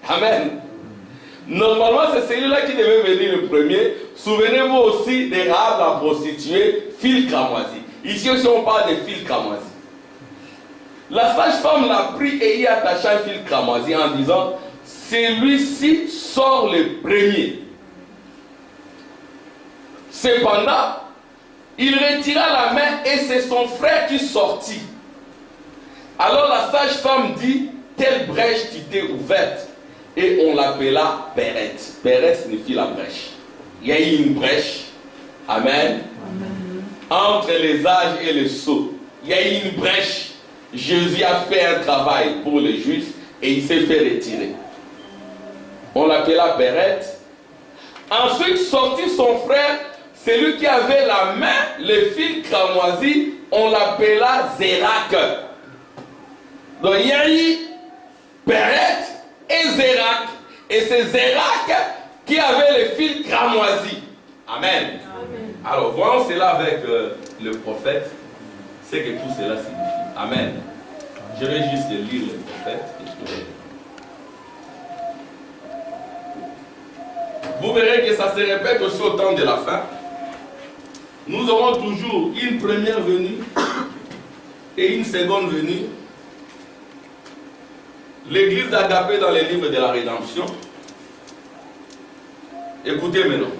Amen. Normalement, c'est celui-là qui devait venir le premier. Souvenez-vous aussi des Rahab la prostituée, fil cramoisi. Ici aussi, on parle de fil cramoisi. La sage-femme l'a pris et y attacha un fil cramoisi en disant, celui-ci sort le premier. Cependant, il retira la main et c'est son frère qui sortit. Alors la sage-femme dit, telle brèche qui t'est ouverte. Et on l'appela Pérette. Pérette signifie la brèche. Il y a eu une brèche. Amen. Amen. Entre les âges et les sceaux. Il y a eu une brèche. Jésus a fait un travail pour les Juifs et il s'est fait retirer. On l'appela Pérette. Ensuite sortit son frère, celui qui avait la main, le fil cramoisi, on l'appela Zérak. Donc il y a eu Pérette et Zérak. Et c'est Zérak qui avait le fil cramoisi. Amen. Amen. Alors voyons cela avec le prophète. C'est que tout cela signifie. Amen. Je vais juste lire le prophète. Vous verrez que ça se répète aussi au temps de la fin. Nous aurons toujours une première venue et une seconde venue. L'église d'Agapé dans les livres de la rédemption. Écoutez maintenant.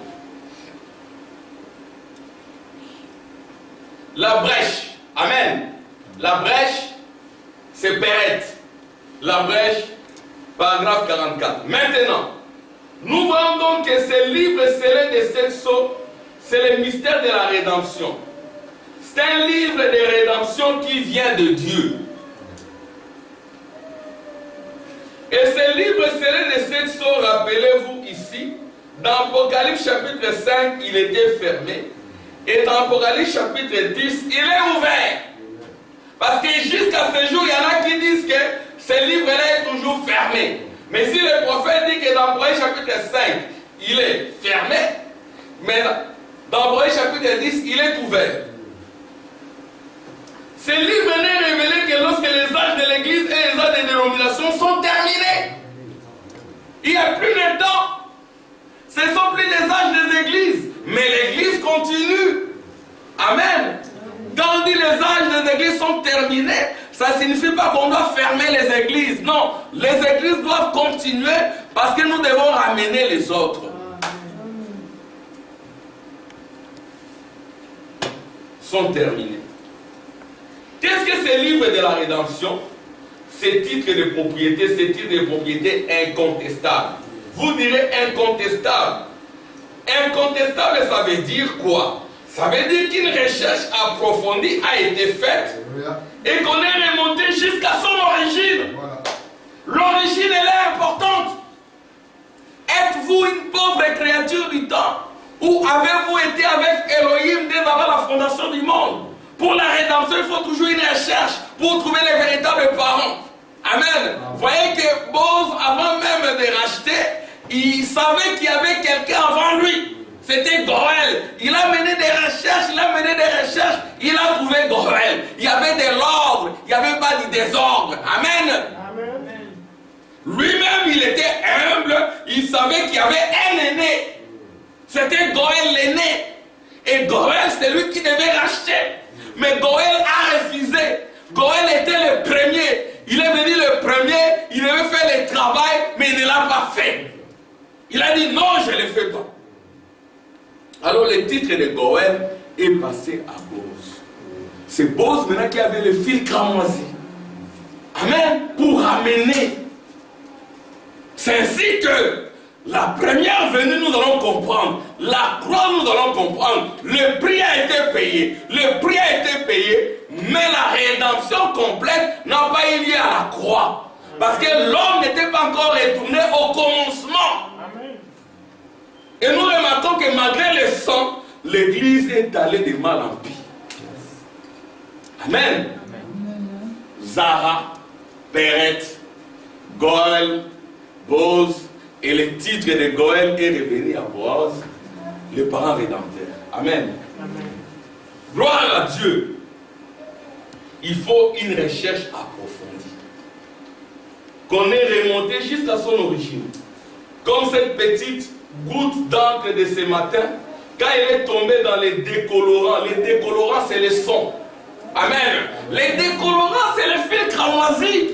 La brèche. Amen. La brèche, c'est Pérette. La brèche, paragraphe 44. Maintenant, nous voyons donc que ce livre scellé de 7 sceaux, c'est le mystère de la rédemption. C'est un livre de rédemption qui vient de Dieu. Et ce livre scellé de 7 sceaux, rappelez-vous ici, dans Apocalypse chapitre 5, il était fermé. Et dans Apocalypse chapitre 10, il est ouvert. Parce que jusqu'à ce jour, il y en a qui disent que ce livre-là est toujours fermé. Mais si le prophète dit que dans Apocalypse chapitre 5, il est fermé, mais dans Apocalypse chapitre 10, il est ouvert. Ce livre n'est révélé que lorsque les âges de l'Église et les âges des dénominations sont terminés. Il n'y a plus de temps. Ce ne sont plus les âges des églises, mais l'Église continue. Amen. Quand on dit les âges des églises sont terminés, ça ne signifie pas qu'on doit fermer les églises. Non, les églises doivent continuer parce que nous devons ramener les autres. Sont terminés. Qu'est-ce que ce livre de la rédemption? Ces titres de propriété, ces titres de propriété incontestables. Vous direz incontestable. Incontestable, ça veut dire quoi? Ça veut dire qu'une recherche approfondie a été faite et qu'on est remonté jusqu'à son origine. L'origine, elle est importante. Êtes-vous une pauvre créature du temps ou avez-vous été avec Elohim dès avant la fondation du monde? Pour la rédemption, il faut toujours une recherche pour trouver les véritables parents. Amen. Vous voyez que Boaz, avant même de racheter, il savait qu'il y avait quelqu'un avant lui. C'était Goël. Il a mené des recherches, il a trouvé Goël. Il y avait de l'ordre, il n'y avait pas du désordre. Amen. Amen. Lui-même, il était humble, il savait qu'il y avait un aîné. C'était Goël l'aîné. Et Goël, c'est lui qui devait racheter. Mais Goël a refusé. Goël était le premier. Il est venu le premier, il devait faire le travail, mais il ne l'a pas fait. Il a dit non, je ne le fais pas. Alors le titre de Goël est passé à Boz. C'est Boz maintenant qui avait le fil cramoisi. Amen. Pour ramener. C'est ainsi que la première venue, nous allons comprendre. La croix, nous allons comprendre. Le prix a été payé. Le prix a été payé. Mais la rédemption complète n'a pas eu lieu à la croix. Parce que l'homme n'était pas encore retourné au commencement. Et nous remarquons que malgré le sang, l'église est allée de mal en pis. Amen. Zara, Péret, Goël, Boz, et le titre de Goël est revenu à Boaz, le parent rédempteur. Amen. Gloire à Dieu. Il faut une recherche approfondie. Qu'on ait remonté jusqu'à son origine. Comme cette petite goutte d'encre de ce matin, quand elle est tombée dans les décolorants. Les décolorants, c'est le son. Amen. Les décolorants, c'est le fil cramoisi.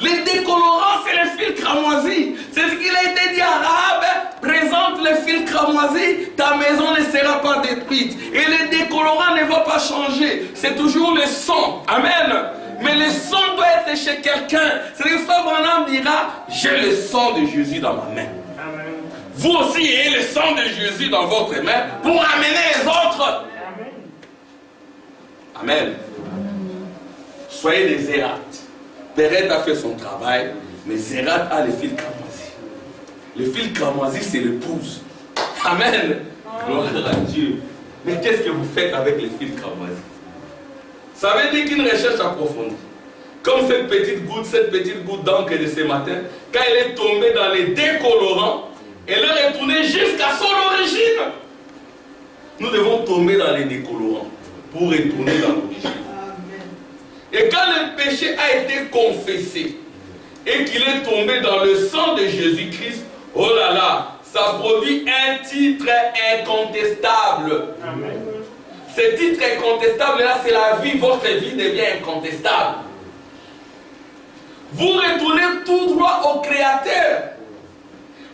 Les décolorants, c'est le fil cramoisi. C'est ce qu'il a été dit à Rahab. Présente le fil cramoisi, ta maison ne sera pas détruite. Et les décolorants ne vont pas changer. C'est toujours le son. Amen. Mais le son doit être chez quelqu'un. C'est que Frère Branham dira, j'ai le sang de Jésus dans ma main. Amen. Vous aussi ayez le sang de Jésus dans votre main pour amener les autres. Amen. Soyez des Zérat. Péret a fait son travail, mais Zérat a le fil cramoisi. Le fil cramoisi, c'est l'épouse. Amen. Gloire à Dieu. Mais qu'est-ce que vous faites avec le fil cramoisi? Ça veut dire qu'une recherche approfondie. Comme cette petite goutte d'encre de ce matin, quand elle est tombée dans les décolorants, elle est retournée jusqu'à son origine. Nous devons tomber dans les décolorants pour retourner dans l'origine. Et quand le péché a été confessé et qu'il est tombé dans le sang de Jésus-Christ, oh là là, ça produit un titre incontestable. Amen. Ce titre incontestable là, c'est la vie, votre vie devient incontestable. Vous retournez tout droit au Créateur.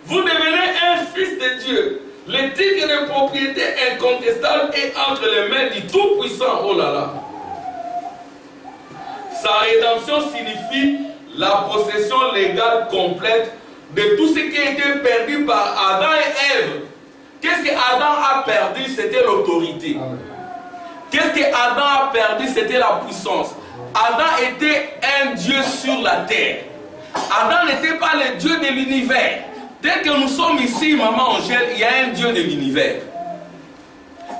Vous devenez un fils de Dieu. Le titre de propriété incontestable est entre les mains du Tout-Puissant. Oh là là. Sa rédemption signifie la possession légale complète de tout ce qui a été perdu par Adam et Ève. Qu'est-ce que Adam a perdu? C'était l'autorité. Qu'est-ce que Adam a perdu? C'était la puissance. Adam était un Dieu sur la terre. Adam n'était pas le Dieu de l'univers. Dès que nous sommes ici, Maman Angèle, il y a un Dieu de l'univers.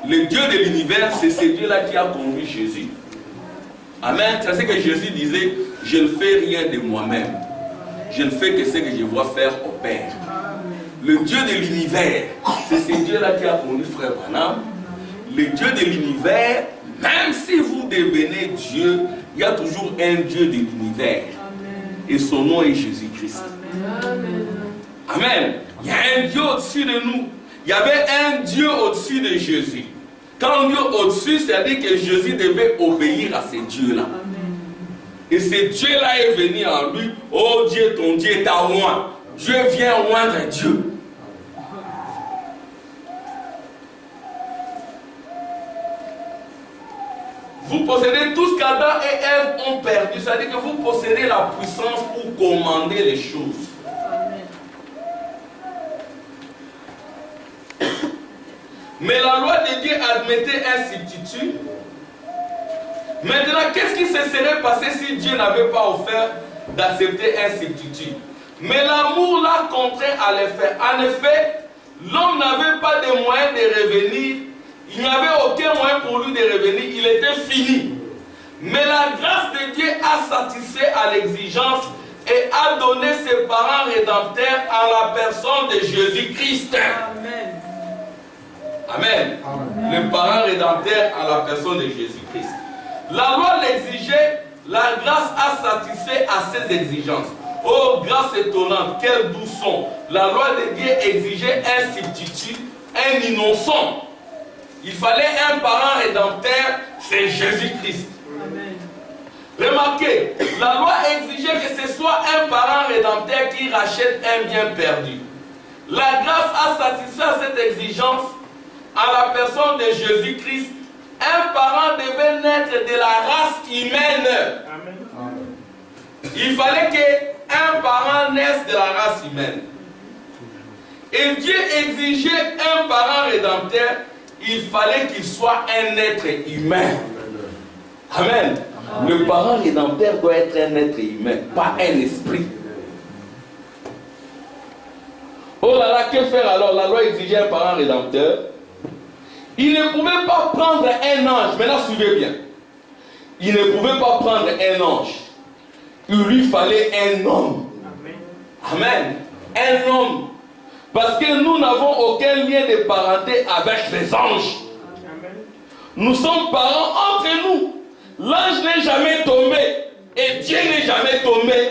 Le Dieu de l'univers, c'est ce Dieu-là qui a conduit Jésus. Amen. C'est ce que Jésus disait, je ne fais rien de moi-même. Je ne fais que ce que je vois faire au Père. Le Dieu de l'univers, c'est ce Dieu-là qui a conduit Frère Branham. Le Dieu de l'univers, même si vous devenez Dieu, il y a toujours un Dieu de l'univers. Et son nom est Jésus-Christ. Amen. Amen. Il y a un Dieu au-dessus de nous. Il y avait un Dieu au-dessus de Jésus. Quand on dit au-dessus, c'est-à-dire que Jésus devait obéir à ce Dieu-là. Et ce Dieu-là est venu en lui. Oh Dieu, ton Dieu est à moi. Dieu vient oindre Dieu. Vous possédez tout ce qu'Adam et Ève ont perdu. C'est-à-dire que vous possédez la puissance pour commander les choses. Mais la loi de Dieu admettait un substitut. Maintenant, qu'est-ce qui se serait passé si Dieu n'avait pas offert d'accepter un substitut? Mais l'amour l'a contraint à le faire. En effet, l'homme n'avait pas de moyens de revenir. Il n'y avait aucun moyen pour lui de revenir. Il était fini. Mais la grâce de Dieu a satisfait à l'exigence et a donné ses parents rédempteurs à la personne de Jésus-Christ. Amen. Amen. Amen. Le parent rédempteur à la personne de Jésus-Christ. La loi l'exigeait, la grâce a satisfait à ses exigences. Oh, grâce étonnante, quel doux son. La loi de Dieu exigeait un substitut, un innocent. Il fallait un parent rédempteur, c'est Jésus-Christ. Remarquez, la loi exigeait que ce soit un parent rédempteur qui rachète un bien perdu. La grâce a satisfait cette exigence à la personne de Jésus-Christ. Un parent devait naître de la race humaine. Amen. Il fallait qu'un parent naisse de la race humaine. Et Dieu exigeait un parent rédempteur, il fallait qu'il soit un être humain. Amen. Le parent rédempteur doit être un être humain, pas un esprit. Oh là là, que faire alors? La loi exigeait un parent rédempteur. Il ne pouvait pas prendre un ange. Maintenant, suivez bien. Il ne pouvait pas prendre un ange. Il lui fallait un homme. Amen. Un homme. Parce que nous n'avons aucun lien de parenté avec les anges. Nous sommes parents entre nous. L'ange n'est jamais tombé. Et Dieu n'est jamais tombé.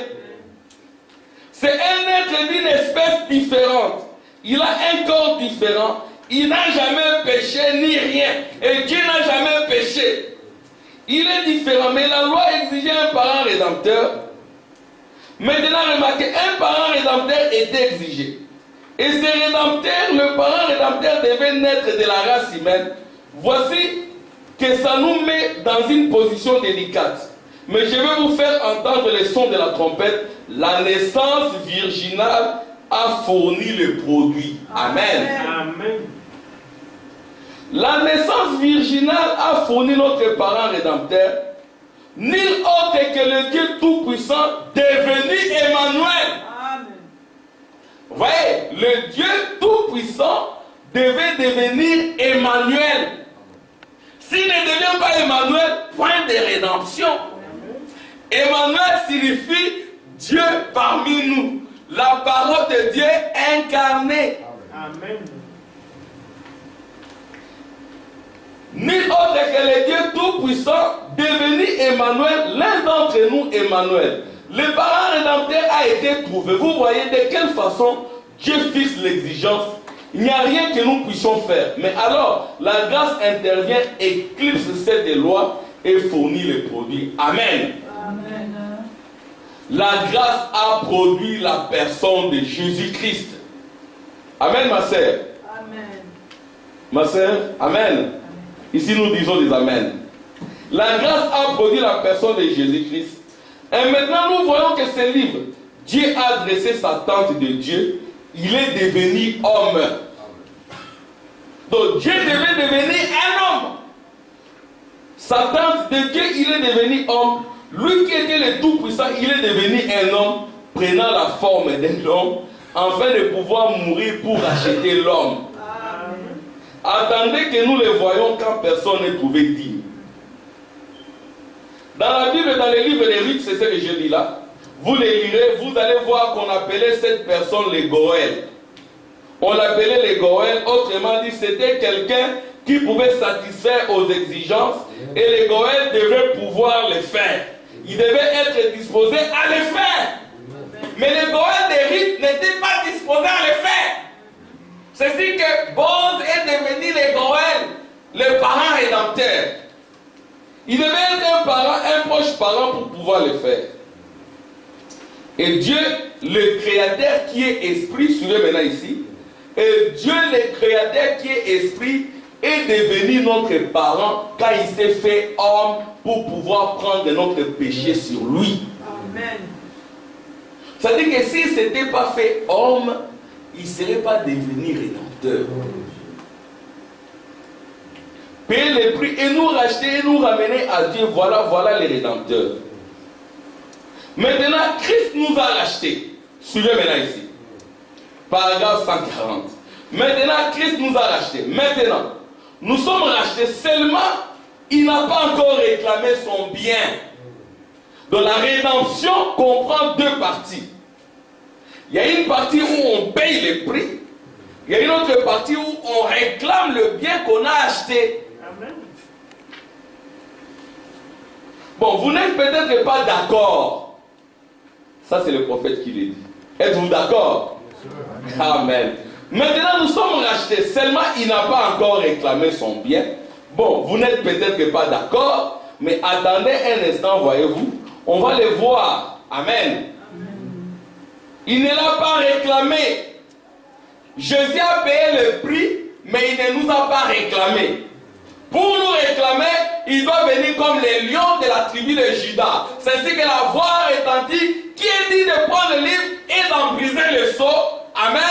C'est un être d'une espèce différente. Il a un corps différent. Il n'a jamais péché ni rien. Et Dieu n'a jamais péché. Il est différent. Mais la loi exigeait un parent rédempteur. Maintenant, remarquez, un parent rédempteur était exigé. Et ce rédempteur, le parent rédempteur devait naître de la race humaine. Voici que ça nous met dans une position délicate. Mais je vais vous faire entendre le son de la trompette. La naissance virginale a fourni le produit. Amen. Amen. La naissance virginale a fourni notre parent rédempteur. Nul autre que le Dieu Tout-Puissant devenu Emmanuel. Amen. Vous voyez, le Dieu Tout-Puissant devait devenir Emmanuel. S'il ne devient pas Emmanuel, point de rédemption. Emmanuel signifie Dieu parmi nous. La parole de Dieu incarnée. Amen. Nul autre que le Dieu Tout-Puissant devenu Emmanuel, l'un d'entre nous Emmanuel. Le parent rédempteur a été trouvé. Vous voyez de quelle façon Dieu fixe l'exigence. Il n'y a rien que nous puissions faire. Mais alors, la grâce intervient, éclipse cette loi et fournit le produit. Amen. Amen. La grâce a produit la personne de Jésus-Christ. Amen, ma sœur. Amen. Ma sœur, amen. Ici, nous disons des amen. La grâce a produit la personne de Jésus-Christ. Et maintenant, nous voyons que ce livre, Dieu a dressé sa tente de Dieu. Il est devenu homme. Donc, Dieu devait devenir un homme. Sa tente de Dieu, il est devenu homme. Lui qui était le Tout-Puissant, il est devenu un homme, prenant la forme d'un homme, afin de pouvoir mourir pour racheter l'homme. Attendez que nous le voyons quand personne n'est trouvé digne. Dans la Bible, dans le livre de Ruth, c'est ce que je dis là. Vous les lirez, vous allez voir qu'on appelait cette personne les Goël. On l'appelait les Goël, autrement dit, c'était quelqu'un qui pouvait satisfaire aux exigences et les Goël devaient pouvoir le faire. Ils devaient être disposés à le faire. Mais les Goël de Ruth n'étaient pas disposés à le faire. C'est ainsi que Boaz est devenu les Goël, le parent rédempteur. Il devait être un parent, un proche parent pour pouvoir le faire. Et Dieu, le Créateur qui est esprit, suivez maintenant ici, et Dieu, le Créateur qui est esprit, est devenu notre parent quand il s'est fait homme pour pouvoir prendre notre péché sur lui. Amen. C'est-à-dire que s'il ne s'était pas fait homme, il ne serait pas devenu rédempteur. Payer le prix et nous racheter et nous ramener à Dieu, voilà les rédempteurs. Maintenant, Christ nous a rachetés. Suivez maintenant ici. Paragraphe 140. Maintenant, Christ nous a rachetés. Maintenant, nous sommes rachetés seulement, il n'a pas encore réclamé son bien. Donc la rédemption comprend deux parties. Il y a une partie où on paye le prix. Il y a une autre partie où on réclame le bien qu'on a acheté. Amen. Bon, vous n'êtes peut-être pas d'accord. Ça, c'est le prophète qui l'a dit. Êtes-vous d'accord? Amen. Maintenant, nous sommes rachetés. Seulement, il n'a pas encore réclamé son bien. Bon, vous n'êtes peut-être pas d'accord. mais attendez un instant, voyez-vous. On va les voir. Amen. Il ne l'a pas réclamé. Jésus a payé le prix, mais il ne nous a pas réclamé. Pour nous réclamer, il doit venir comme les lions de la tribu de Juda. C'est ainsi que la voix retentit. Qui est dit de prendre le livre et d'en briser le sceau? Amen.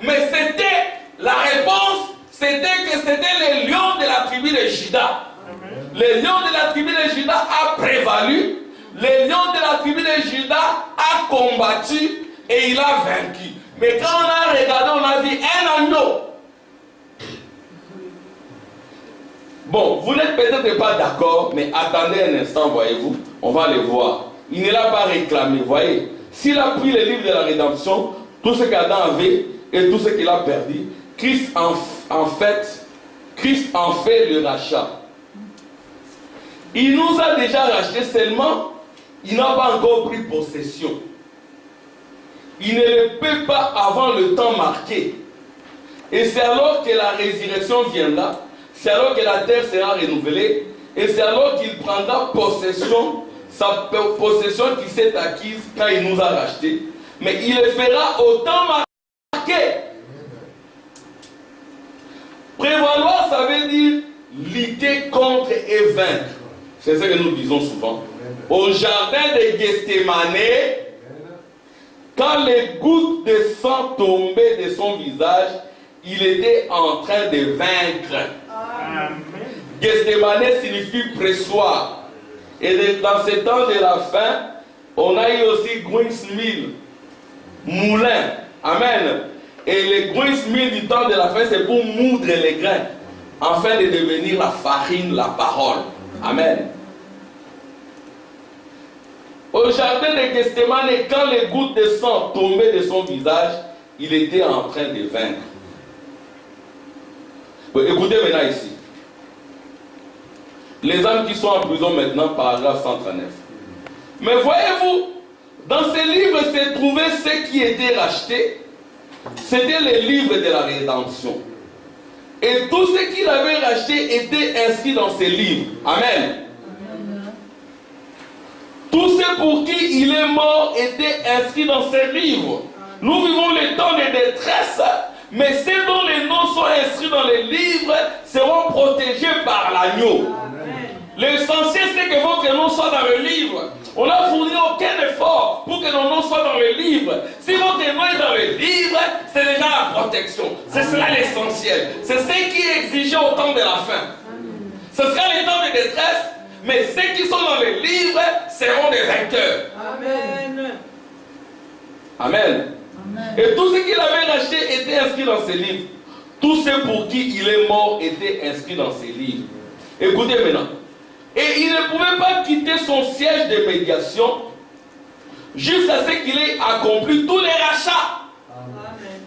Mais c'était la réponse, c'était que c'était les lions de la tribu de Juda. Les lions de la tribu de Juda a prévalu. Les lions de la tribu de Juda a combattu et il a vaincu. Mais quand on a regardé, on a vu un agneau. Bon, vous n'êtes peut-être pas d'accord, mais attendez un instant, voyez-vous. On va le voir. Il ne l'a pas réclamé, voyez. S'il a pris le livre de la rédemption, tout ce qu'Adam avait et tout ce qu'il a perdu, Christ en fait le rachat. Il nous a déjà racheté seulement, il n'a pas encore pris possession. Il ne le peut pas avant le temps marqué. Et c'est alors que la résurrection viendra, c'est alors que la terre sera renouvelée, et c'est alors qu'il prendra possession, sa possession qui s'est acquise quand il nous a rachetés. Mais il le fera au temps marqué. Prévaloir, ça veut dire lutter contre et vaincre. C'est ce que nous disons souvent. Au jardin de Gethsémane, quand les gouttes de sang tombaient de son visage, il était en train de vaincre. Gethsémane signifie pressoir. Et dans ce temps de la fin, on a eu aussi grindmill, moulin. Amen. Et les grindmill du temps de la fin, c'est pour moudre les grains, afin de devenir la farine, la parole. Amen. Au jardin de Gethsémane, quand les gouttes de sang tombaient de son visage, il était en train de vaincre. Bon, écoutez maintenant ici. Les âmes qui sont en prison maintenant, paragraphe 139. Mais voyez-vous, dans ces livres se trouvaient ceux qui étaient rachetés. C'était les livres de la rédemption. Et tous ceux qui l'avaient racheté étaient inscrits dans ces livres. Amen. Tous ceux pour qui il est mort étaient inscrits dans ces livres. Nous vivons les temps de détresse, mais ceux dont les noms sont inscrits dans les livres seront protégés par l'agneau. L'essentiel, c'est que votre nom soit dans le livre. On n'a fourni aucun effort pour que nos noms soient dans le livre. Si votre nom est dans le livre, c'est déjà la protection. C'est cela l'essentiel. C'est ce qui est exigé au temps de la fin. Ce sera les temps de détresse, mais ceux qui sont dans le livre seront des vainqueurs. Amen. Amen. Et tous ceux qu'il avait rachetés étaient inscrits dans ces livres. Tous ceux pour qui il est mort étaient inscrits dans ces livres. Écoutez maintenant. Et il ne pouvait pas quitter son siège de médiation jusqu'à ce qu'il ait accompli tous les rachats. Amen.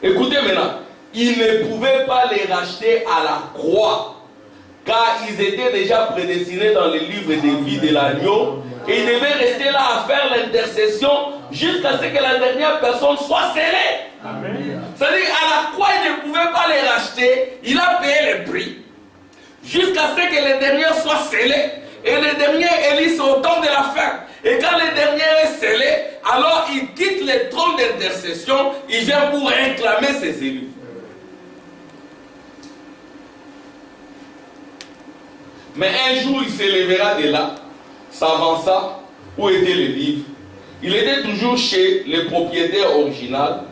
Écoutez maintenant. Il ne pouvait pas les racheter à la croix, car ils étaient déjà prédestinés dans le livre de vie de l'agneau. Et il devait rester là à faire l'intercession jusqu'à ce que la dernière personne soit scellée. Amen. C'est-à-dire à la croix, il ne pouvait pas les racheter. Il a payé le prix jusqu'à ce que les derniers soient scellés. Et les derniers élisent au temps de la fin. Et quand les derniers est scellé, alors il quitte le trône d'intercession. Il vient pour réclamer ses élus. Mais un jour, il s'élèvera de là, s'avança, où étaient les livres. Il était toujours chez le propriétaire original,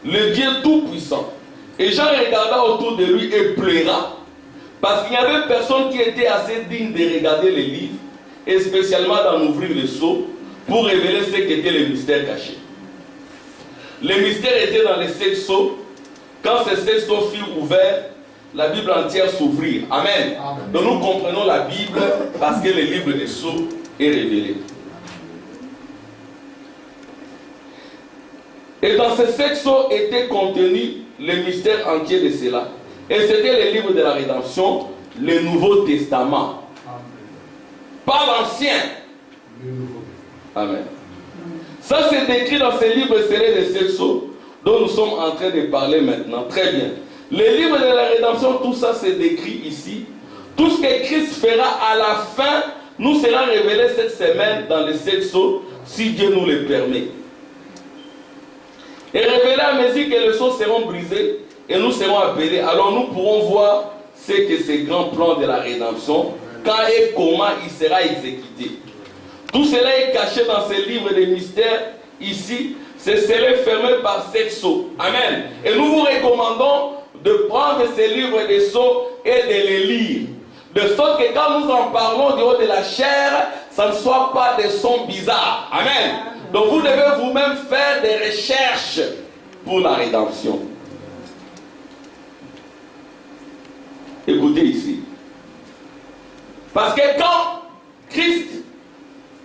le Dieu Tout-Puissant. Et Jean regarda autour de lui et pleura, parce qu'il n'y avait personne qui était assez digne de regarder les livres, et spécialement d'en ouvrir le sceau, pour révéler ce qu'était le mystère caché. Le mystère était dans les 7 sceaux. Quand ces 7 sceaux furent ouverts, la Bible entière s'ouvrit. Amen. Amen. Donc nous comprenons la Bible parce que le livre des sceaux est révélé. Et dans ces 7 sceaux était contenu le mystère entier de cela. Et c'était le livre de la rédemption, le Nouveau Testament. Pas l'Ancien. Amen. Ça c'est décrit dans ces livres scellés de 7 sceaux dont nous sommes en train de parler maintenant. Très bien. Les livres de la rédemption, tout ça c'est décrit ici Tout ce que Christ fera à la fin nous sera révélé cette semaine dans les 7 sceaux, si Dieu nous le permet. Et révélé à mesure que les sceaux seront brisés et nous serons appelés, alors nous pourrons voir ce que ces grands plans de la rédemption, quand et comment il sera exécuté. Tout cela est caché dans ce livre des mystères ici. Ce serait fermé par 7 sceaux. Amen. Et nous vous recommandons de prendre ces livres des sceaux et de les lire. De sorte que quand nous en parlons du haut de la chair, ça ne soit pas des sons bizarres. Amen. Donc vous devez vous-même faire des recherches pour la rédemption. Écoutez ici. Parce que quand Christ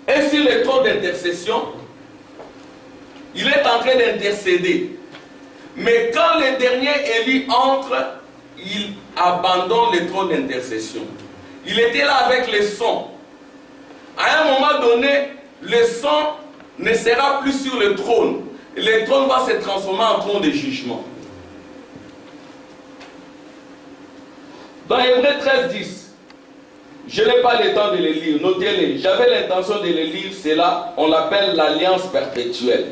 est sur le trône d'intercession, il est en train d'intercéder. Mais quand le dernier élu entre, il abandonne le trône d'intercession. Il était là avec le son. À un moment donné, le son ne sera plus sur le trône. Le trône va se transformer en trône de jugement. Dans Hébreux 13:10, je n'ai pas le temps de les lire, notez-les. J'avais l'intention de les lire, c'est là, on l'appelle l'alliance perpétuelle.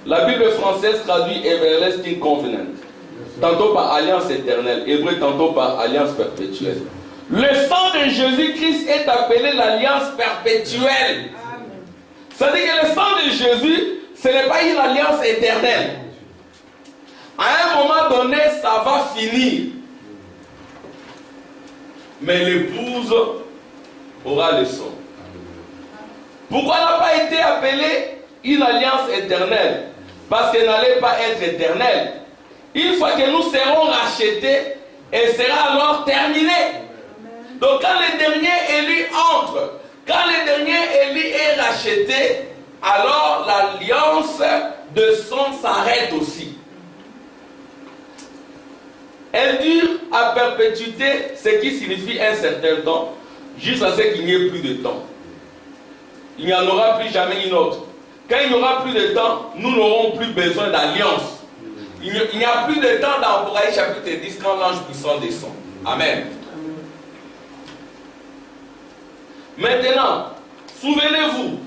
La Bible française traduit Everlasting Covenant, tantôt par alliance éternelle, hébreu tantôt par alliance perpétuelle. Le sang de Jésus-Christ est appelé l'alliance perpétuelle. C'est-à-dire que le sang de Jésus, ce n'est pas une alliance éternelle. À un moment donné, ça va finir. Mais l'épouse aura le sang. Pourquoi n'a pas été appelée une alliance éternelle? Parce qu'elle n'allait pas être éternelle. Une fois que nous serons rachetés, elle sera alors terminée. Donc quand le dernier élu entre, quand le dernier élu est racheté, alors l'alliance de sang s'arrête aussi. Elle dure à perpétuité, ce qui signifie un certain temps, jusqu'à ce qu'il n'y ait plus de temps. Il n'y en aura plus jamais une autre. Quand il n'y aura plus de temps, nous n'aurons plus besoin d'alliance. Il n'y a plus de temps dans Apocalypse chapitre 10 quand l'ange puissant descend. Amen. Maintenant, souvenez-vous,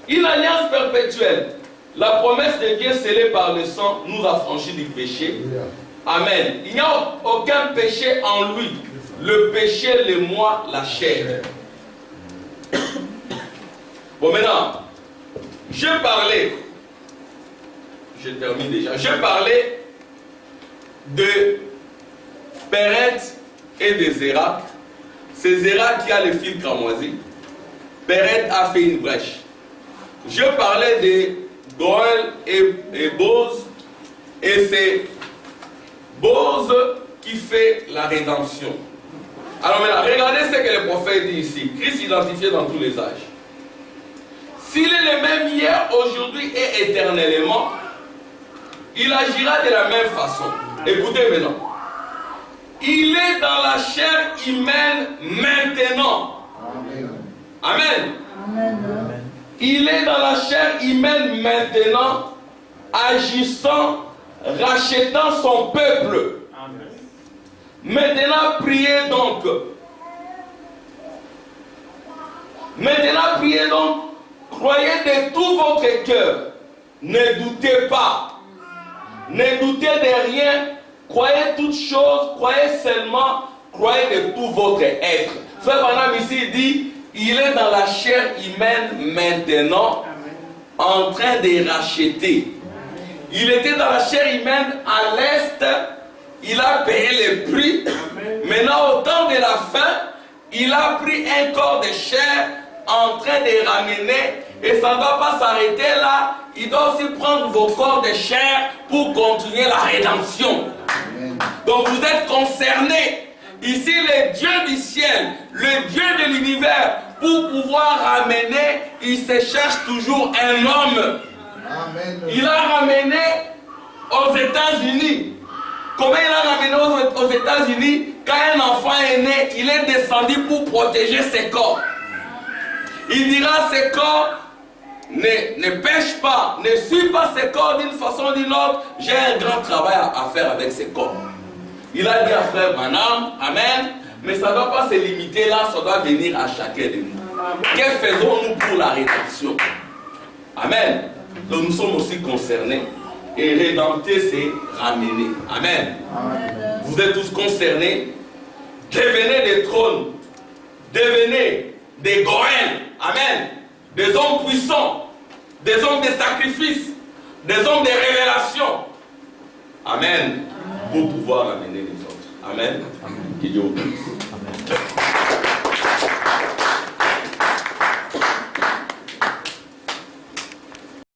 une alliance perpétuelle, la promesse de Dieu scellée par le sang nous a franchi du péché. Amen. Il n'y a aucun péché en lui. Le péché, le moi, la chair. Bon, maintenant, je termine déjà. Je parlais de Péret et de Zérak. C'est Zérak qui a le fil cramoisi. Péret a fait une brèche. Je parlais de Goël et Boz. Et c'est Boz qui fait la rédemption. Alors maintenant, regardez ce que le prophète dit ici. Christ identifié dans tous les âges. S'il est le même hier, aujourd'hui et éternellement, il agira de la même façon. Écoutez maintenant. Il est dans la chair humaine maintenant. Amen. Amen. Il est dans la chair humaine maintenant, agissant, rachetant son peuple. Amen. Maintenant, priez donc. Maintenant, priez donc. Croyez de tout votre cœur. Ne doutez pas. Ne doutez de rien. Croyez toutes choses. Croyez seulement. Croyez de tout votre être. Frère Branham ici dit, il est dans la chair humaine maintenant, en train de racheter. Il était dans la chair humaine à l'est. Il a payé le prix. Maintenant, au temps de la fin, il a pris un corps de chair en train de ramener. Et ça ne va pas s'arrêter là. Il doit aussi prendre vos corps de chair pour continuer la rédemption. Amen. Donc vous êtes concernés. Ici, le Dieu du ciel, le Dieu de l'univers, pour pouvoir ramener, il se cherche toujours un homme. Amen. Il a ramené aux États-Unis. Comment il a ramené aux États-Unis? Quand un enfant est né, il est descendu pour protéger ses corps. Il dira ses corps, ne pêche pas, ne suis pas ses corps d'une façon ou d'une autre. J'ai un grand travail à faire avec ses corps. Il a dit à frère Branham, Amen, Mais ça ne doit pas se limiter là, ça doit venir à chacun de nous. Que faisons-nous pour la rédemption? Amen. Donc nous sommes aussi concernés. Et rédempter, c'est ramener. Amen. Vous êtes tous concernés. Devenez des trônes. Devenez des goëls. Amen. Des hommes puissants. Des hommes de sacrifice. Des hommes de révélation. Amen. Pour pouvoir amener les autres. Amen. Que Dieu vous bénisse.